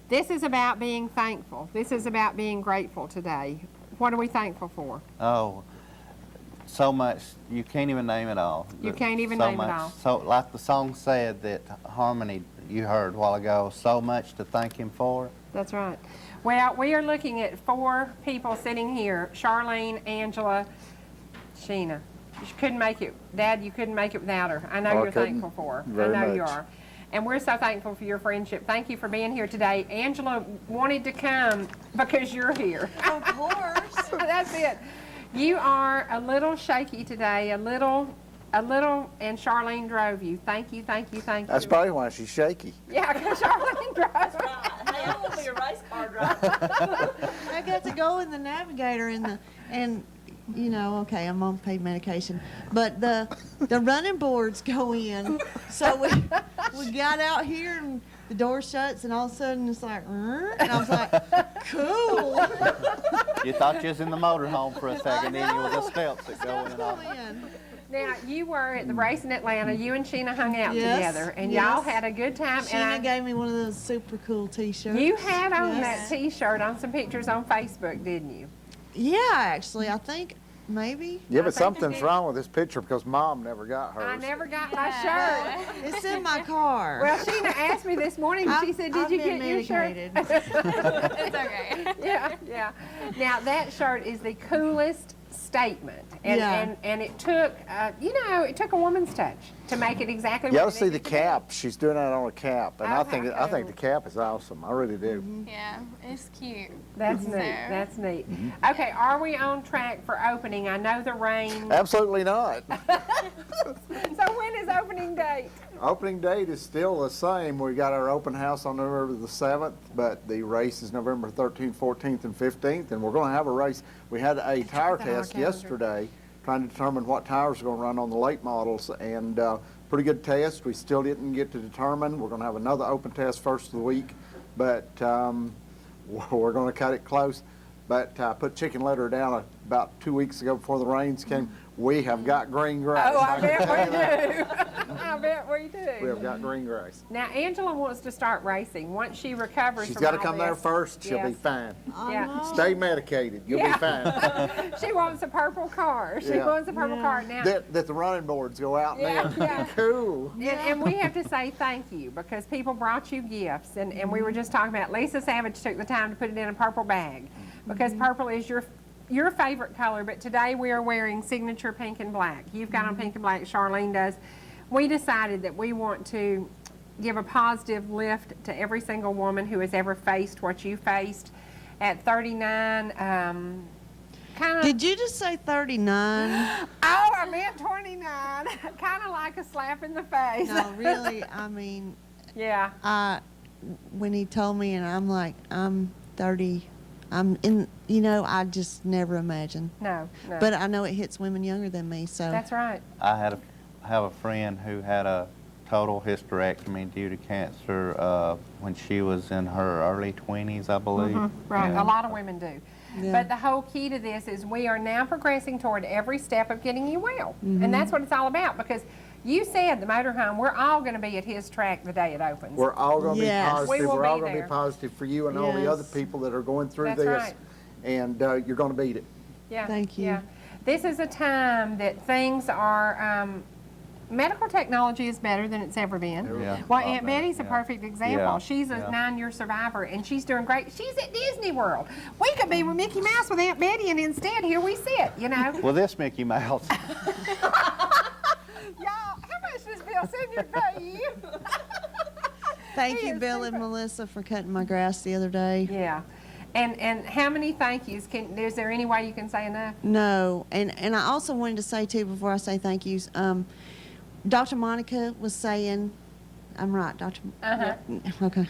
This is about being thankful. This is about being grateful today. What are we thankful for? Oh, so much. You can't even name it all. You can't even so name much, it all. So, like the song said that Harmony you heard a while ago, so much to thank him for. That's right. Well, we are looking at four people sitting here. Charlene, Angela, Sheena. You couldn't make it. Dad, you couldn't make it without her. I know I you're couldn't. thankful for her. Very I know you much. are. And we're so thankful for your friendship. Thank you for being here today. Angela wanted to come because you're here. Of course. That's it. You are a little shaky today, a little, and Charlene drove you. Thank you, thank you, thank you. That's probably why she's shaky. Yeah, because Charlene drove. Hey, Now we'll be a race car driver. I got to go in the navigator and you know, okay, I'm on pain medication, but the running boards go in. So we got out here and the door shuts and all of a sudden it's like, and I was like, cool. You thought you was in the motorhome for a second, then you was the steps that go in and off. Now, you were at the race in Atlanta. You and Sheena hung out Yes, together, and yes. y'all had a good time. Sheena And gave me one of those super cool T-shirts. you had on Yes. that T-shirt on some pictures on Facebook, didn't you? Yeah, actually, I think maybe. Yeah, but think you something's did. wrong with this picture because Mom never got hers. I never got my shirt. It's in my car. Well, Sheena asked me this morning, she said, did I've you been get your shirt? medicated. It's okay. Yeah. Now, that shirt is the coolest statement. And, Yeah. and it took, it took a woman's touch to make it exactly You what ought it to see the needed to be. cap. She's doing that on a cap, and I Okay, think the cap is awesome. I really do. Yeah, it's cute. That's neat. So- That's neat. Mm-hmm. Okay, are we on track for opening? I know the rain. Absolutely not. So when is opening date? Opening date is still the same. We got our open house on November the 7th, but the race is November 13th, 14th, and 15th, and we're going to have a race. We had a tire at our test calendar. yesterday trying to determine what tires are going to run on the late models, and pretty good test. We still didn't get to determine. We're going to have another open test first of the week, but we're going to cut it close. But I put chicken litter down about 2 weeks ago before the rains came. We have got green grass. Oh, I can bet tell you we that. do. I bet we do. We have got green grass. Now, Angela wants to start racing. Once she recovers She's from got to all come there this. first. She'll be Yes. fine. Yeah. Stay medicated. You'll Yeah. be fine. She wants a purple car. She Yeah. wants a purple car. Now, that the running boards go out Yeah, and yeah. cool. and we have to say thank you because people brought you gifts. And we were just talking about Lisa Savage took the time to put it in a purple bag because purple is your favorite color. But today we are wearing signature pink and black. You've got on pink and black. Charlene does. We decided that we want to give a positive lift to every single woman who has ever faced what you faced. At 39, kind of. Did you just say 39? Oh, I meant 29. Kind of like a slap in the face. No, really, I mean, Yeah. when he told me, and I'm like, I'm 30, I'm in, I just never imagined. No. But I know it hits women younger than me, so. That's right. I have a friend who had a total hysterectomy due to cancer when she was in her early 20s, I believe. Right. Yeah. A lot of women do. Yeah. But the whole key to this is we are now progressing toward every step of getting you well. And that's what it's all about because you said the motorhome, we're all going to be at his track the day it opens. We're all going to be Yes. positive. We will We're all be going to there. be positive for you and all the other Yes. people that are going through That's this. right. And you're going to beat it. Yeah. Thank you. Yeah. This is a time that things are, medical technology is better than it's ever been. Yeah, Well, a lot Aunt better, Betty's a yeah. perfect example. Yeah, She's a yeah. 9-year survivor, and she's doing great. She's at Disney World. We could be with Mickey Mouse with Aunt Betty, and instead, here we sit, Well, this Mickey Mouse. Y'all, how much does Bill Senior pay you? Thank He you, is Bill and Melissa, for cutting my grass the other day. Yeah. And how many thank yous? Is there any way you can say enough? No, and I also wanted to say too, before I say thank yous, Dr. Monica was saying, I'm right, Dr. Uh-huh. Okay.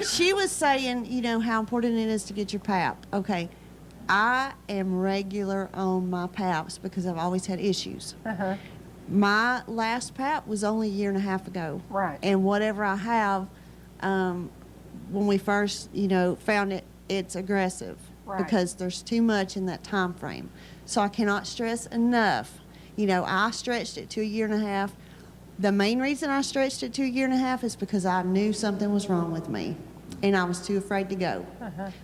She was saying, how important it is to get your PAP. Okay, I am regular on my PAPs because I've always had issues. Uh-huh. My last PAP was only a year and a half ago. Right. And whatever I have, when we first, found it, it's aggressive. Right. Because there's too much in that time frame. So I cannot stress enough. I stretched it to a year and a half. The main reason I stretched it to a year and a half is because I knew something was wrong with me. And I was too afraid to go.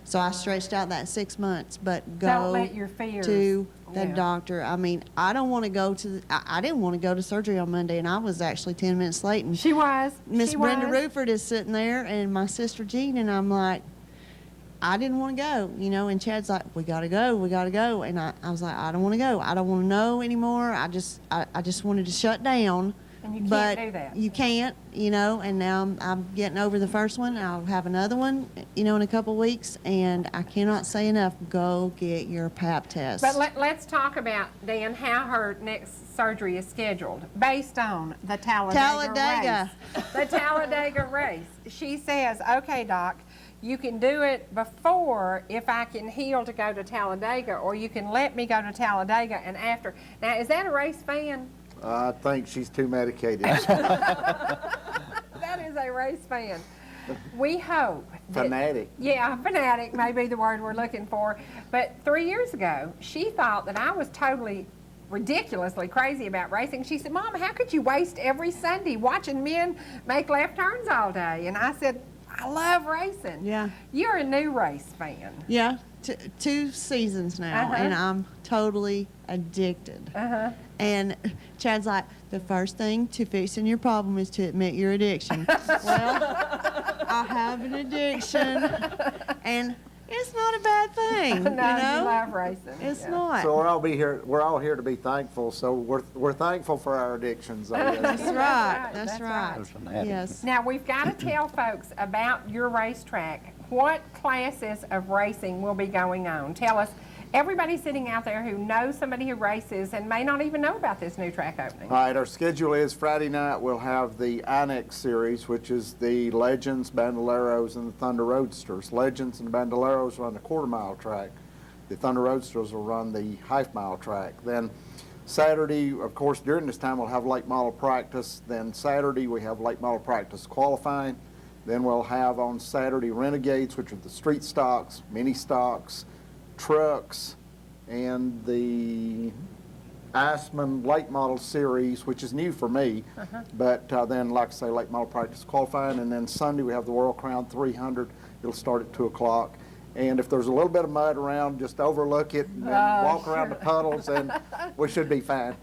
So I stretched out that 6 months, but go Don't let your fears. to the Yeah. doctor. I mean, I don't want to go to, I didn't want to go to surgery on Monday, and I was actually 10 minutes late. And She was. Miss She Brenda was. Ruford is sitting there, and my sister Jean, and I'm like, I didn't want to go, and Chad's like, we got to go. And I was like, I don't want to go. I don't want to know anymore. I just wanted to shut down. And you can't but do that. You can't, and now I'm getting over the first one. I'll have another one, in a couple weeks, and I cannot say enough, go get your PAP test. But let's talk about, Dan, how her next surgery is scheduled based on the Talladega Talladega. race. The Talladega race. She says, okay, Doc, You can do it before if I can heal to go to Talladega, or you can let me go to Talladega and after. Now, is that a race fan? I think she's too medicated. That is a race fan. We hope. Fanatic. Yeah, fanatic may be the word we're looking for. But 3 years ago, she thought that I was totally ridiculously crazy about racing. She said, Mom, how could you waste every Sunday watching men make left turns all day? And I said, I love racing. Yeah. You're a new race fan. Yeah, 2 seasons now, and I'm totally addicted. And Chad's like, the first thing to fixing your problem is to admit your addiction. Well, I have an addiction, and it's not a bad thing. No, you know? you love racing. It's Yeah. not. So we're all here to be thankful. So we're thankful for our addictions. I guess. That's right. That's That's right. Those fanatics. Yes. Now, we've got to tell folks about your racetrack. What classes of racing will be going on? Tell us. Everybody sitting out there who knows somebody who races and may not even know about this new track opening. All right, our schedule is Friday night we'll have the Annex Series, which is the Legends, Bandoleros, and the Thunder Roadsters. Legends and Bandoleros run the quarter-mile track. The Thunder Roadsters will run the half-mile track. Then Saturday, of course, during this time we'll have late model practice. Then Saturday we have late model practice qualifying. Then we'll have on Saturday Renegades, which are the street stocks, mini stocks, trucks, and the Iceman late model series, which is new for me. But then, like I say, late model practice qualifying, and then Sunday we have the World Crown 300. It'll start at 2 o'clock. And if there's a little bit of mud around, just overlook it and then walk around the puddles, and we should be fine.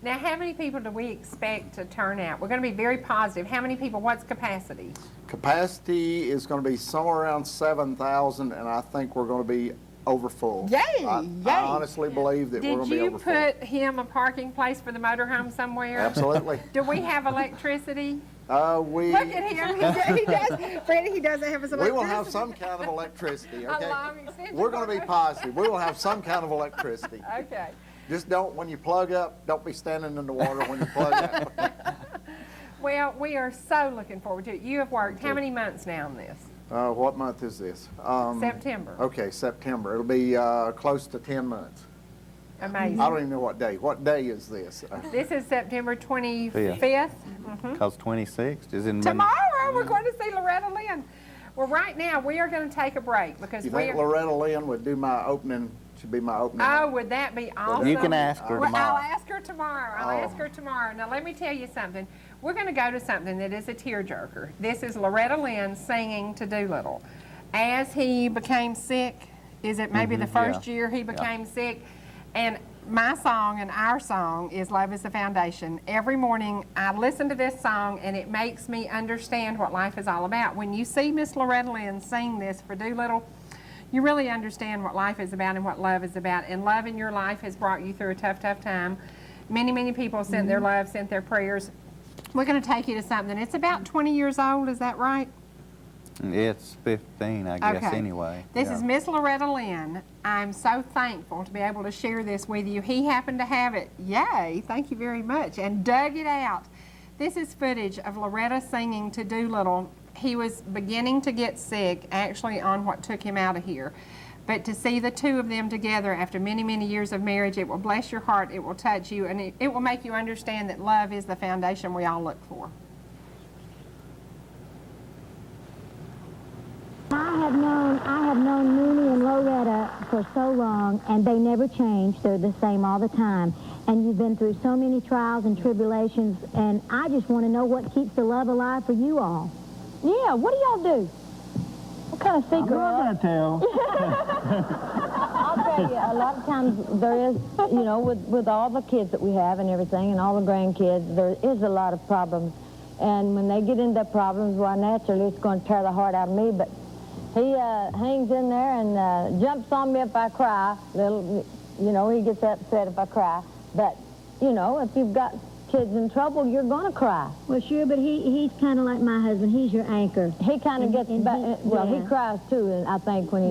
Now, how many people do we expect to turn out? We're going to be very positive. How many people? What's capacity? Capacity is going to be somewhere around 7,000, and I think we're going to be over full. Yay! I honestly believe that we're going to be Did you over full. put him a parking place for the motorhome somewhere? Absolutely. Do we have electricity? We Look at him. He does. Freddie, he doesn't have his electricity. We will have some kind of electricity, A okay? long extension We're going to be cord. positive. We will have some kind of electricity. Okay. Just don't, when you plug up, don't be standing in the water when you plug up. Well, we are so looking forward to it. You have worked how many months now on this? What month is this? September. Okay, September. It'll be close to 10 months. Amazing. I don't even know what day. What day is this? This is September 25th. Mm-hmm. Because 26th is in Tomorrow we're going to see Loretta Lynn. Well, right now we are going to take a break because You we think are. Loretta Lynn would do my opening, should be my opening? Oh, would that be awesome? You can ask her Well, tomorrow. I'll ask her tomorrow. I'll ask her tomorrow. Now, let me tell you something. We're going to go to something that is a tearjerker. This is Loretta Lynn singing to Doolittle. As he became sick, is it maybe the first year he became sick? And my song and our song is Love is the Foundation. Every morning I listen to this song and it makes me understand what life is all about. When you see Miss Loretta Lynn sing this for Doolittle, you really understand what life is about and what love is about. And love in your life has brought you through a tough, tough time. Many, many people sent their love, sent their prayers. We're going to take you to something. It's about 20 years old, is that right? It's 15, I guess, Okay. anyway. This Yeah. is Miss Loretta Lynn. I'm so thankful to be able to share this with you. He happened to have it. Yay, thank you very much. And dug it out. This is footage of Loretta singing to Doolittle. He was beginning to get sick, actually on what took him out of here. But to see the two of them together after many, many years of marriage, it will bless your heart, it will touch you, and it will make you understand that love is the foundation we all look for. I have known Mooney and Loretta for so long, and they never change. They're the same all the time. And you've been through so many trials and tribulations, and I just want to know what keeps the love alive for you all. Yeah, what do y'all do? What kind of secret? I'm not gonna I'll tell you, a lot of times there is, you know, with all the kids that we have and everything, and all the grandkids, there is a lot of problems. And when they get into problems, well, naturally, it's going to tear the heart out of me, but he hangs in there and jumps on me if I cry. You know, he gets upset if I cry. But, you know, if you've got kids in trouble, you're going to cry. Well, sure, but he's kind of like my husband. He's your anchor. He kind of gets back. Well, he cries too, and I think when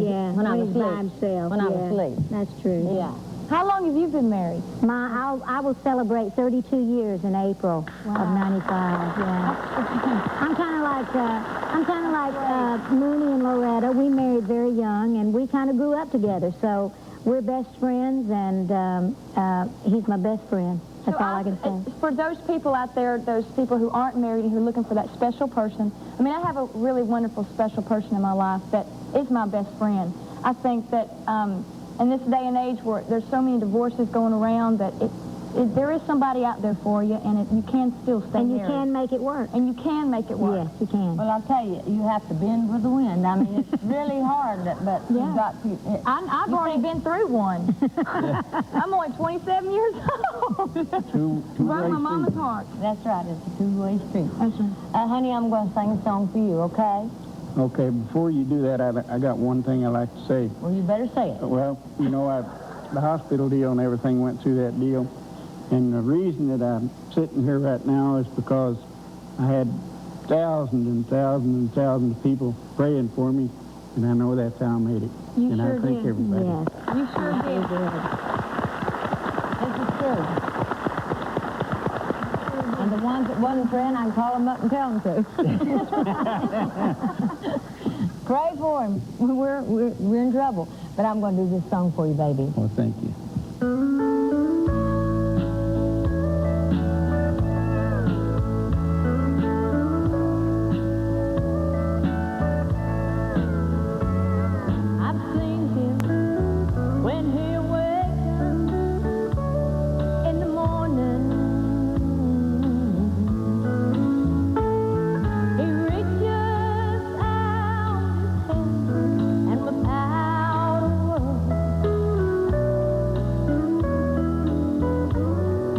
I'm asleep. By himself. When I'm asleep. That's true. Yeah. How long have you been married? I will celebrate 32 years in April of '95. Yeah. I'm kind of like Mooney and Loretta. We married very young, and we kind of grew up together. So we're best friends, and he's my best friend. That's all I can say. For those people out there, those people who aren't married and who are looking for that special person, I mean, I have a really wonderful special person in my life that is my best friend. I think that in this day and age where there's so many divorces going around, that there is somebody out there for you, and you can still stay And you married. can make it work. And you can make it work. Yes, you can. Well, I'll tell you, you have to bend with the wind. I mean, it's really hard, but you've got to. I've already been through one. I'm only 27 years old. Broke my mama's heart. That's right, it's a two-way street. Honey, I'm going to sing a song for you, okay? Okay, before you do that, I got one thing I'd like to say. Well, you better say it. Well, you know, the hospital deal and everything went through that deal. And the reason that I'm sitting here right now is because I had thousands and thousands and thousands of people praying for me, and I know that's how I made it. You and sure I thank did. everybody. Yes. You sure did. This is true. And the ones that wasn't praying, I can call them up and tell them to. Pray for him. We're in trouble. But I'm going to do this song for you, baby. Well, thank you. I've seen him when he awakens in the morning. He reaches out his hand and without a word,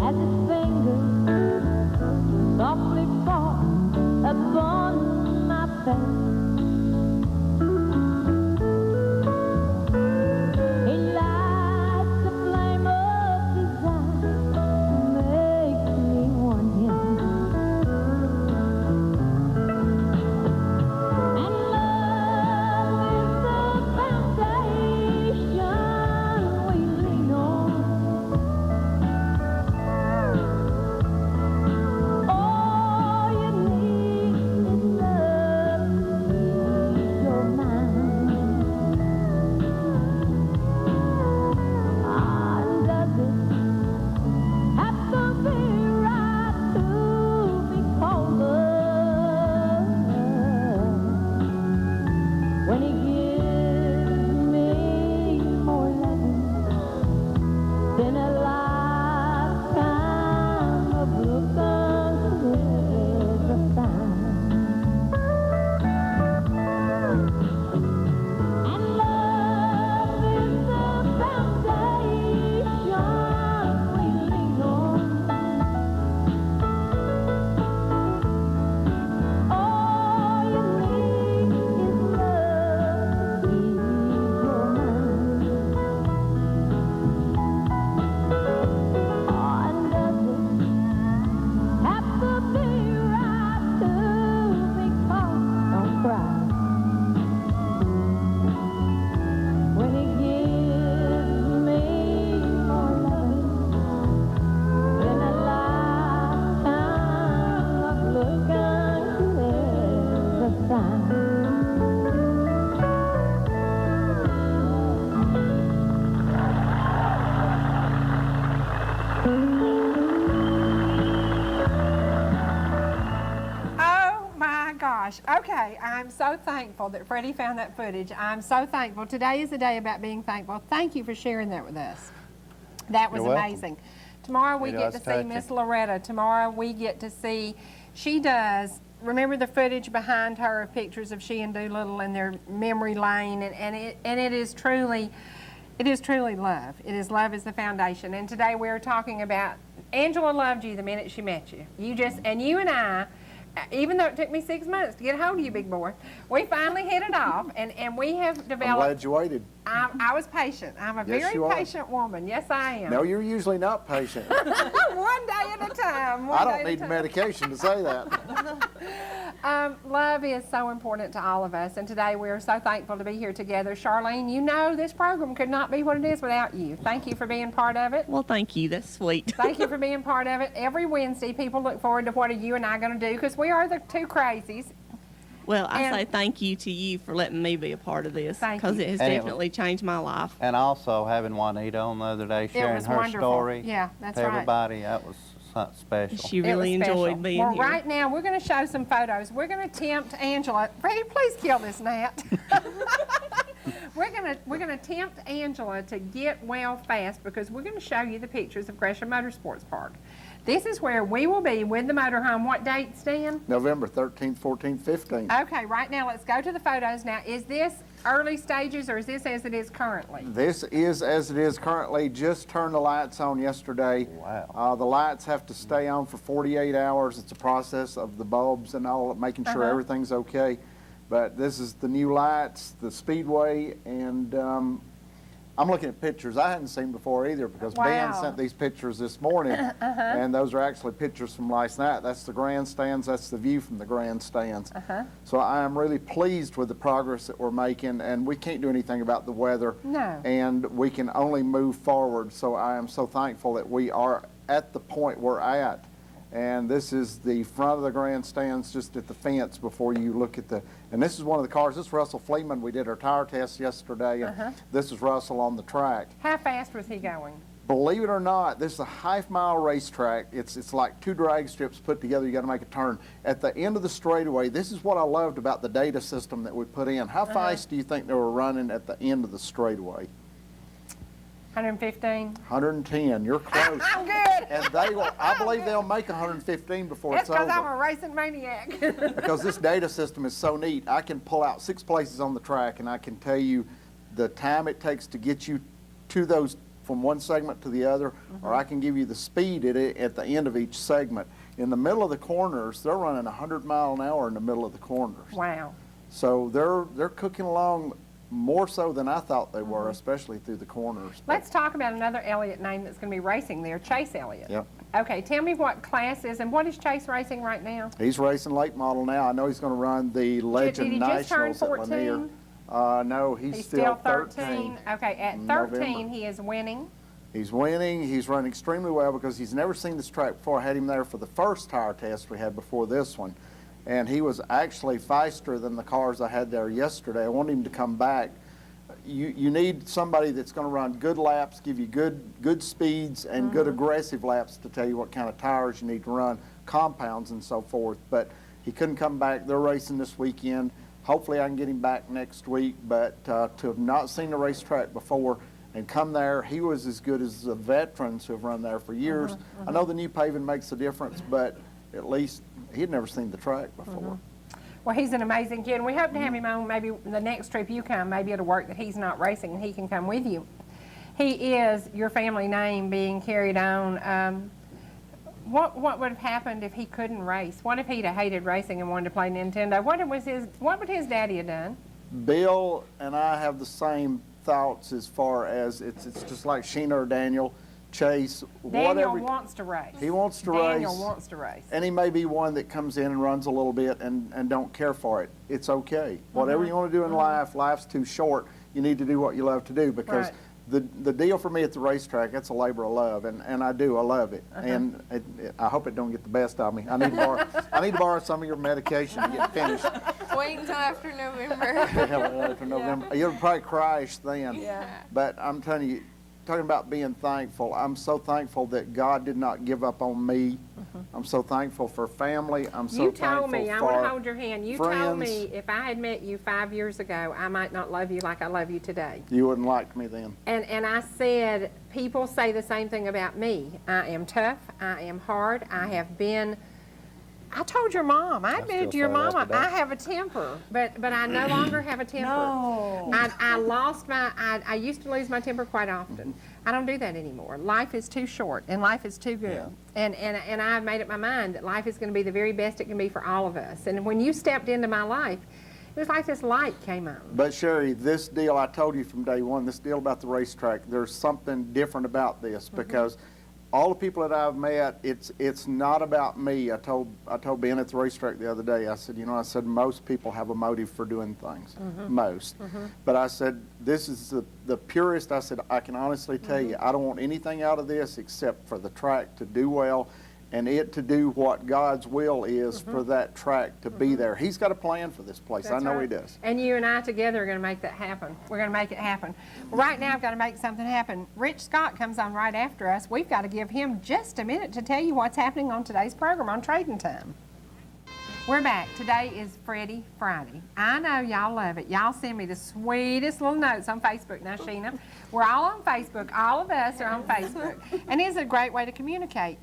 as his fingers softly fall upon my face. He lights the flame of desire, makes me want him. And love is the foundation we lean on. All you need is love to ease your mind. Does it have to be right to be called love? When he gives me more loving than a lifetime of looking with a sign. And love is the foundation we lean on. All you need is love to ease your mind. And does it have to be right to be called? Don't cry. When he gives me more loving than a lifetime of looking with a sign. Oh my gosh. Okay, I'm so thankful that Freddie found that footage. I'm so thankful. Today is a day about being thankful. Thank you for sharing that with us. That was You're welcome. amazing. Tomorrow we It get does to see touch Miss you. Loretta. Tomorrow we get to see, she does, remember the footage behind her of pictures of she and Doolittle in their memory lane, and it is truly love. It is love is the foundation. And today we're talking about, Angela loved you the minute she met you. And you and I, even though it took me 6 months to get a hold of you, big boy, we finally hit it off, and we have I'm developed. glad you waited. I was patient. I'm a Yes, very you are. patient woman. Yes, I am. No, you're usually not patient. One day at a time. I don't need medication to say that. Love is so important to all of us, and today we are so thankful to be here together. Charlene, you know this program could not be what it is without you. Thank you for being part of it. Well, thank you. That's sweet. Thank you for being part of it. Every Wednesday, people look forward to what are you and I going to do, because we are the two crazies. Well, I And- say thank you to you for letting me be a part of this, Thank because you. it has And it- definitely changed my life. And also having Juanita on the other day, sharing was her wonderful. story Yeah, that's to right. everybody, that was something special. She It really was special. enjoyed being well, here. right now, we're going to show some photos. We're going to tempt Angela. Freddie, please kill this gnat. We're gonna tempt Angela to get well fast, because we're going to show you the pictures of Gresham Motorsports Park. This is where we will be with the motorhome. What date, Stan? November 13th, 14th, 15th. Okay, right now, let's go to the photos. Now, is this early stages, or is this as it is currently? This is as it is currently. Just turned the lights on yesterday. Wow. The lights have to stay on for 48 hours. It's a process of the bulbs and all, making sure everything's okay. But this is the new lights, the speedway, and I'm looking at pictures I hadn't seen before either, because Ben Wow. sent these pictures this morning, and those are actually pictures from last night. That's the grandstands. That's the view from the grandstands. So I am really pleased with the progress that we're making, and we can't do anything about the weather. No. And we can only move forward. So I am so thankful that we are at the point we're at. And this is the front of the grandstands, just at the fence before you look at the, and this is one of the cars. This is Russell Fleeman. We did our tire test yesterday, and this is Russell on the track. How fast was he going? Believe it or not, this is a half-mile racetrack. It's like two drag strips put together. You got to make a turn. At the end of the straightaway, this is what I loved about the data system that we put in. How fast do you think they were running at the end of the straightaway? 115? 110. You're close. I'm good. And they will, I believe they'll make 115 before That's it's over. because I'm a racing maniac. Because this data system is so neat. I can pull out 6 places on the track, and I can tell you the time it takes to get you to those from one segment to the other, or I can give you the speed at the end of each segment. In the middle of the corners, they're running 100 mile an hour in the middle of the corners. Wow. So they're cooking along more so than I thought they were, especially through the corners. Let's talk about another Elliott name that's going to be racing there, Chase Elliott. Yep. Okay, tell me what class is, and what is Chase racing right now? He's racing late model now. I know he's going to run the Legend Did he just turn Nationals at Lanier. 14? No, he's still 13. Okay, at in 13, November. he is winning. He's winning. He's run extremely well because he's never seen this track before. I had him there for the first tire test we had before this one. And he was actually faster than the cars I had there yesterday. I wanted him to come back. You need somebody that's going to run good laps, give you good speeds and good aggressive laps to tell you what kind of tires you need to run, compounds and so forth. But he couldn't come back. They're racing this weekend. Hopefully I can get him back next week. But to have not seen the racetrack before and come there, he was as good as the veterans who have run there for years. I know the new paving makes a difference, but at least he had never seen the track before. Well, he's an amazing kid, and we hope to have him on maybe the next trip you come. Maybe it'll work that he's not racing and he can come with you. He is your family name being carried on. What would have happened if he couldn't race? What if he'd have hated racing and wanted to play Nintendo? What would his daddy have done? Bill and I have the same thoughts as far as it's just like Sheena or Daniel, Chase, Daniel whatever. wants to race. He wants to race. Daniel wants to race. And he may be one that comes in and runs a little bit and don't care for it. It's okay. Whatever you want to do in life, life's too short. You need to do what you love to do because Right. the deal for me at the racetrack, that's a labor of love, and I do. I love it. And I hope it don't get the best of me. I need to borrow some of your medication to get finished. Wait until after November. After November. You'll probably crash then. Yeah. But I'm telling you, talking about being thankful, I'm so thankful that God did not give up on me. I'm so thankful for family. I'm so You thankful told me, I for want to hold your hand. You told friends. me if I had met you 5 years ago, I might not love you like I love you today. You wouldn't like me then. And I said, people say the same thing about me. I am tough. I am hard. I have been. I told your mom. I admitted to your say that mama. today. I have a temper, but I no longer have a temper. No. I lost my. I used to lose my temper quite often. I don't do that anymore. Life is too short, and life is too good. And I've made up my mind that life is going to be the very best it can be for all of us. And when you stepped into my life, it It's like this light came on. But Sherry, this deal, I told you from day one, this deal about the racetrack, there's something different about this because all the people that I've met, it's not about me. I told Ben at the racetrack the other day, I said, most people have a motive for doing things, most. But I said, this is the purest. I said, I can honestly tell you, I don't want anything out of this except for the track to do well and it to do what God's will is for that track to be there. He's got a plan for this place. That's I know right. he does. And you and I together are going to make that happen. We're going to make it happen. Right now, I've got to make something happen. Rich Scott comes on right after us. We've got to give him just a minute to tell you what's happening on today's program on Trading Time. We're back. Today is Freddie Friday. I know y'all love it. Y'all send me the sweetest little notes on Facebook. Now, Sheena, we're all on Facebook. All of us are on Facebook. And it's a great way to communicate.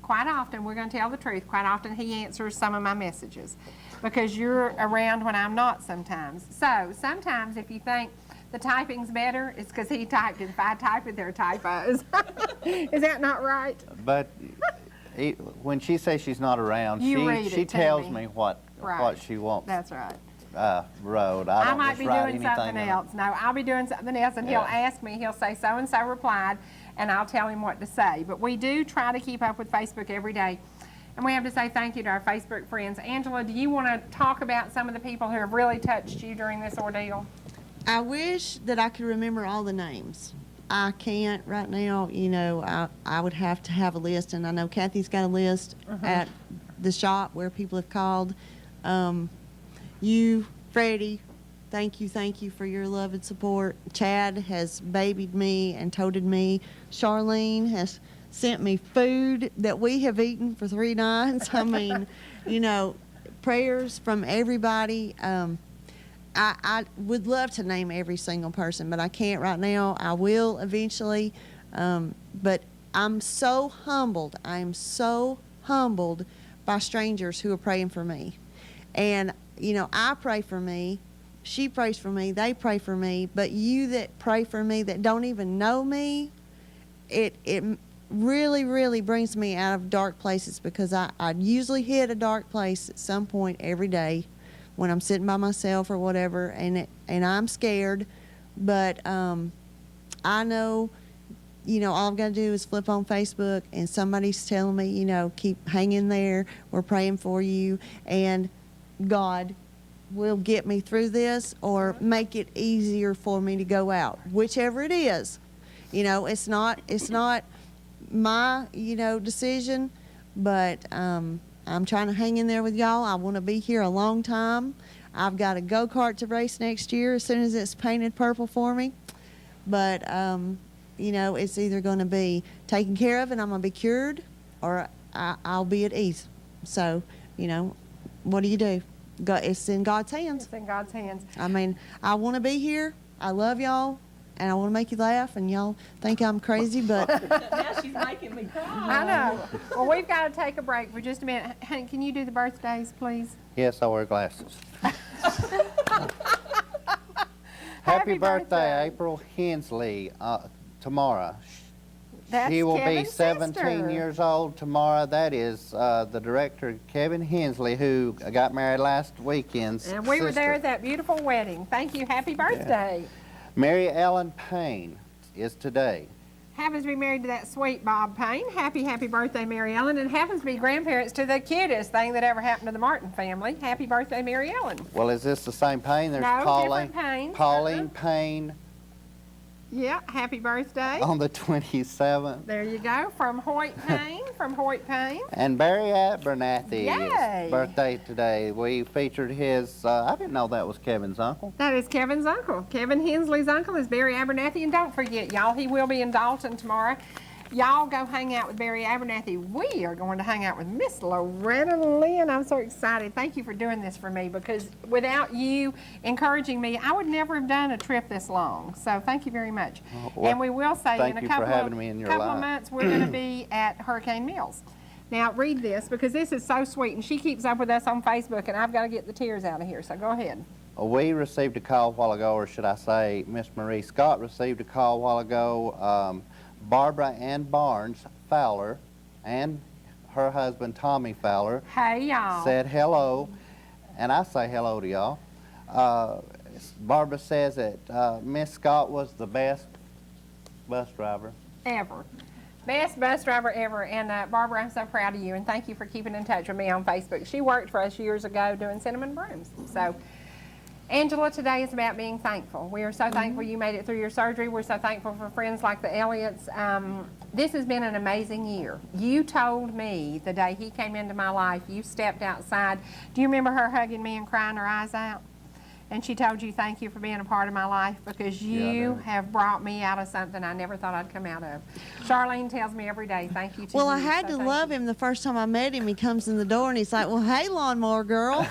Quite often, we're going to tell the truth, quite often he answers some of my messages because you're around when I'm not sometimes. So sometimes if you think the typing's better, it's because he typed it. If I type it, there are typos. Is that not right? But when she says she's not around, she tells me what she wants. That's right. Wrote. I don't might just be write doing anything something in else. No, I'll be doing something else, and he'll ask me, he'll say so-and-so replied, and I'll tell him what to say. But we do try to keep up with Facebook every day. And we have to say thank you to our Facebook friends. Angela, do you want to talk about some of the people who have really touched you during this ordeal? I wish that I could remember all the names. I can't right now. I would have to have a list, and I know Kathy's got a list at the shop where people have called. You, Freddie, thank you for your love and support. Chad has babied me and toted me. Charlene has sent me food that we have eaten for 3 nights. I mean, prayers from everybody. I would love to name every single person, but I can't right now. I will eventually. But I'm so humbled. I am so humbled by strangers who are praying for me. And, I pray for me. She prays for me. They pray for me. But you that pray for me that don't even know me, it really, really brings me out of dark places because I usually hit a dark place at some point every day when I'm sitting by myself or whatever, and I'm scared. But I know, all I've got to do is flip on Facebook and somebody's telling me, keep hanging there. We're praying for you, and God will get me through this or make it easier for me to go out, whichever it is. It's not my, decision, but I'm trying to hang in there with y'all. I want to be here a long time. I've got a go-kart to race next year as soon as it's painted purple for me. But, it's either going to be taken care of and I'm going to be cured, or I'll be at ease. So, what do you do? It's in God's hands. It's in God's hands. I mean, I want to be here. I love y'all. And I want to make you laugh, and y'all think I'm crazy, but... Now she's making me cry. I know. Well, we've got to take a break for just a minute. Hank, can you do the birthdays, please? Yes, I wear glasses. Happy birthday, April Hensley, tomorrow. That's She will Kevin's be 17 sister. years old tomorrow. That is the director, Kevin Hensley, who got married last weekend's And we were there sister. at that beautiful wedding. Thank you. Happy birthday. Mary Ellen Payne is today. Happens to be married to that sweet Bob Payne. Happy birthday, Mary Ellen. And happens to be grandparents to the cutest thing that ever happened to the Martin family. Happy birthday, Mary Ellen. Well, is this the same Payne? There's No, Pauline, different Paynes. Pauline Payne Yeah, happy birthday. on the 27th. There you go. From Hoyt Payne. And Barry Abernathy's Yay. birthday today. We featured his, I didn't know that was Kevin's uncle. That is Kevin's uncle. Kevin Hensley's uncle is Barry Abernathy. And don't forget, y'all, he will be in Dalton tomorrow. Y'all go hang out with Barry Abernathy. We are going to hang out with Miss Loretta Lynn. I'm so excited. Thank you for doing this for me, because without you encouraging me, I would never have done a trip this long. So thank you very much. Well, and we will say thank in a you for couple having of, me in your couple of life. months, we're going to be at Hurricane Mills. Now, read this, because this is so sweet, and she keeps up with us on Facebook, and I've got to get the tears out of here, so go ahead. We received a call a while ago, or should I say Miss Marie Scott received a call a while ago. Barbara Ann Barnes Fowler and her husband Tommy Fowler Hey, y'all. said hello, and I say hello to y'all. Barbara says that Miss Scott was the best bus driver. Ever. Best bus driver ever. And Barbara, I'm so proud of you, and thank you for keeping in touch with me on Facebook. She worked for us years ago doing cinnamon brooms. So, Angela, today is about being thankful. We are so thankful you made it through your surgery. We're so thankful for friends like the Elliots. This has been an amazing year. You told me the day he came into my life, you stepped outside. Do you remember her hugging me and crying her eyes out? And she told you, thank you for being a part of my life, because you have brought me out of something I never thought I'd come out of. Charlene tells me every day, thank you to you. Well, I had to love him the first time I met him. He comes in the door and he's like, well, hey, lawnmower girl.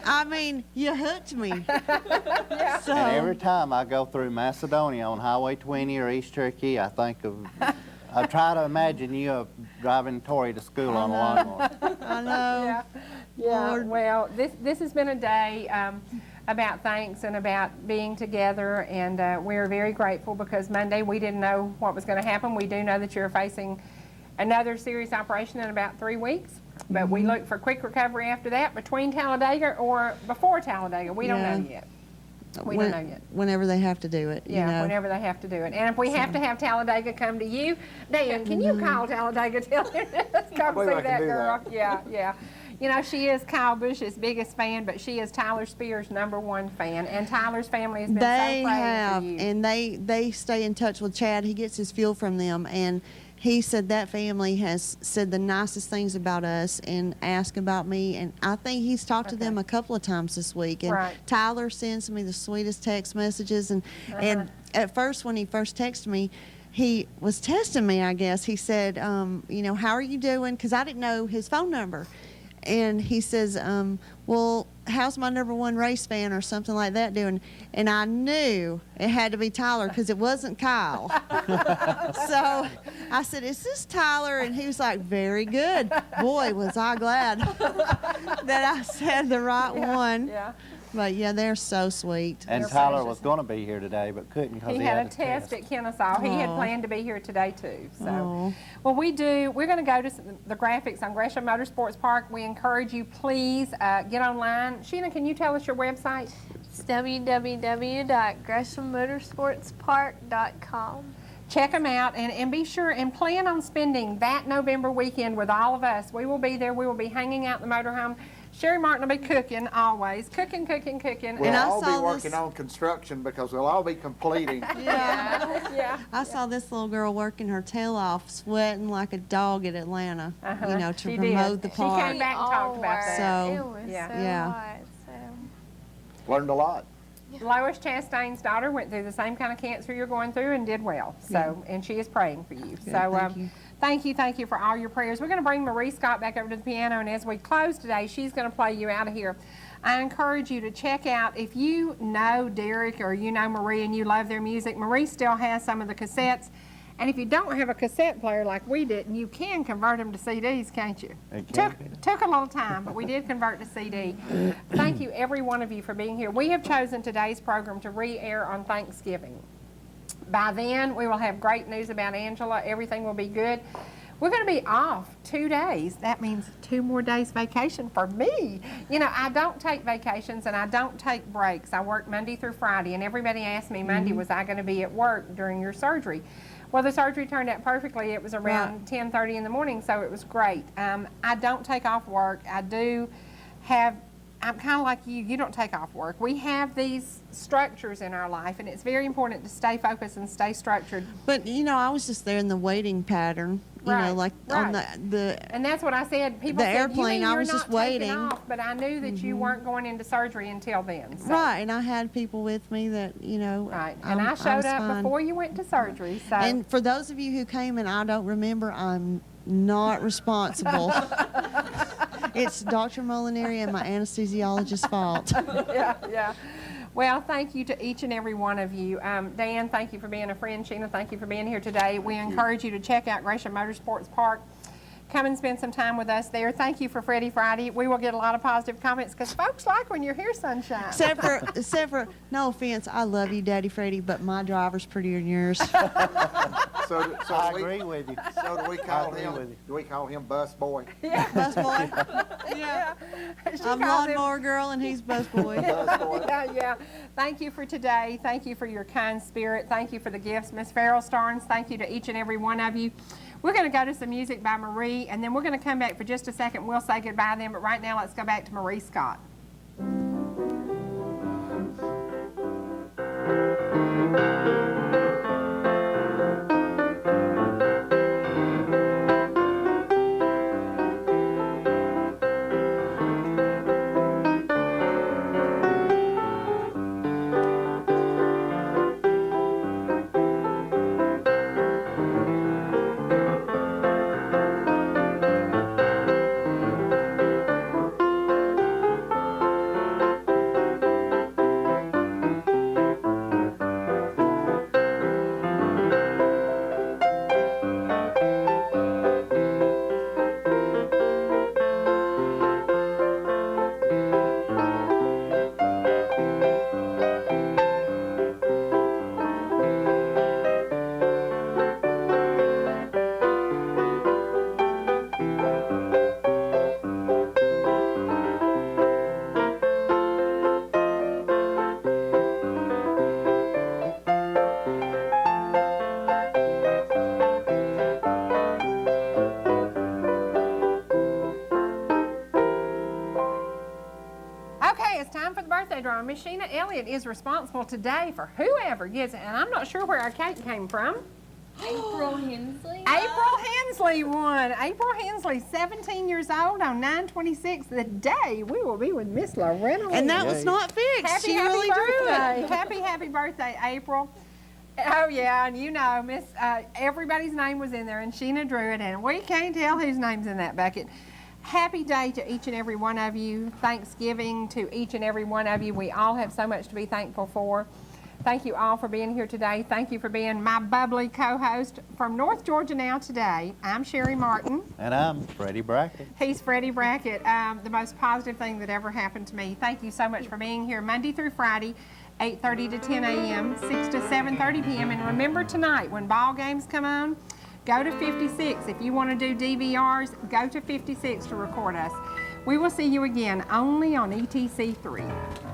I mean, you hooked me. Yeah. So, And every time I go through Macedonia on Highway 20 or East Cherokee, I think of, I try to imagine you driving Tori to school on a lawnmower. I know. Yeah. Yeah, Lord. well, this has been a day about thanks and about being together, and we're very grateful because Monday we didn't know what was going to happen. We do know that you're facing another serious operation in about 3 weeks, but we look for quick recovery after that, between Talladega or before Talladega. We don't know yet. We don't know yet. Whenever they have to do it. Yeah, you know. whenever they have to do it. And if we have to have Talladega come to you, Dan, can you call Talladega, tell them to come see that girl? Yeah, yeah. You know, she is Kyle Busch's biggest fan, but she is Tyler Spears' #1 fan, and Tyler's family has been They so proud have, for you. and they stay in touch with Chad. He gets his fuel from them, and he said that family has said the nicest things about us and asked about me, and I think he's talked to them a couple of times this week. And Tyler sends me the sweetest text messages, and at first, when he first texted me, he was testing me, I guess. He said, you know, how are you doing? Because I didn't know his phone number. And he says, well, how's my #1 race fan or something like that doing? And I knew it had to be Tyler because it wasn't Kyle. So I said, is this Tyler? And he was like, very good. Boy, was I glad that I said the right one. Yeah. But yeah, they're so sweet. And Tyler was going to be here today, but couldn't because He had a test at Kennesaw. He had planned to be here today too. So, well, we're going to go to the graphics on Gresham Motorsports Park. We encourage you, please get online. Sheena, can you tell us your website? It's www.greshammotorsportspark.com. Check them out and be sure and plan on spending that November weekend with all of us. We will be there. We will be hanging out in the motorhome. Sherry Martin will be cooking always. Cooking. We'll all be working on construction because we'll all be completing. Yeah. I saw this little girl working her tail off, sweating like a dog at Atlanta, you know, to promote the park. She came back and talked about that. So, It was so hot. So. Learned a lot. Lois Chastain's daughter went through the same kind of cancer you're going through and did well. So, and she is praying for you. Good, So, thank you for all your prayers. We're going to bring Marie Scott back over to the piano, and as we close today, she's going to play you out of here. I encourage you to check out, if you know Derek or you know Marie and you love their music, Marie still has some of the cassettes. And if you don't have a cassette player like we did, you can convert them to CDs, can't you? Took a little time, but we did convert to CD. Thank you, every one of you, for being here. We have chosen today's program to re-air on Thanksgiving. By then, we will have great news about Angela. Everything will be good. We're going to be off 2 days. That means 2 more days vacation for me. You know, I don't take vacations and I don't take breaks. I work Monday through Friday, and everybody asked me Monday, was I going to be at work during your surgery? Well, the surgery turned out perfectly. It was around 10:30 in the morning, so it was great. I don't take off work. I do have, I'm kind of like you. You don't take off work. We have these structures in our life, and it's very important to stay focused and stay structured. But, you know, I was just there in the waiting pattern, you know, like on the and that's what I said. People the said, airplane, you mean I you're was not just waiting. taking off, but I knew that you weren't going into surgery until then. So. Right, and I had people with me that, you know. Right, and I showed up before you went to surgery. So. And for those of you who came and I don't remember, I'm not responsible. It's Dr. Molinari and my anesthesiologist's fault. Yeah. Well, thank you to each and every one of you. Dan, thank you for being a friend. Sheena, thank you for being here today. We encourage you to check out Gresham Motorsports Park. Come and spend some time with us there. Thank you for Freddie Friday. We will get a lot of positive comments because folks like when you're here, Sunshine. Except for, no offense, I love you, Daddy Freddie, but my driver's prettier than yours. I agree with you. So do we call him? Do we call him Bus Boy? Yeah. Bus Boy. Yeah. She I'm calls him- lawnmower girl and he's busboy. yeah. Thank you for today. Thank you for your kind spirit. Thank you for the gifts. Miss Farrell Starnes, thank you to each and every one of you. We're going to go to some music by Marie, and then we're going to come back for just a second. We'll say goodbye then, but right now let's go back to Marie Scott. Okay, it's time for the birthday draw. Miss Sheena Elliott is responsible today for whoever gets it, and I'm not sure where our cake came from. April Hensley. April Hensley won. April Hensley, 17 years old on 9/26, the day we will be with Miss Loretta. And that was not fixed. Happy, she happy really birthday. drew it. Happy birthday, April. Oh, yeah, and you know, everybody's name was in there, and Sheena drew it, and we can't tell whose name's in that bucket. Happy day to each and every one of you. Thanksgiving to each and every one of you. We all have so much to be thankful for. Thank you all for being here today. Thank you for being my bubbly co-host from North Georgia Now today. I'm Sherry Martin. And I'm Freddie Brackett. He's Freddie Brackett, the most positive thing that ever happened to me. Thank you so much for being here Monday through Friday, 8:30 to 10 a.m., 6 to 7:30 p.m. And remember tonight, when ball games come on, go to 56. If you want to do DVRs, go to 56 to record us. We will see you again only on ETC3.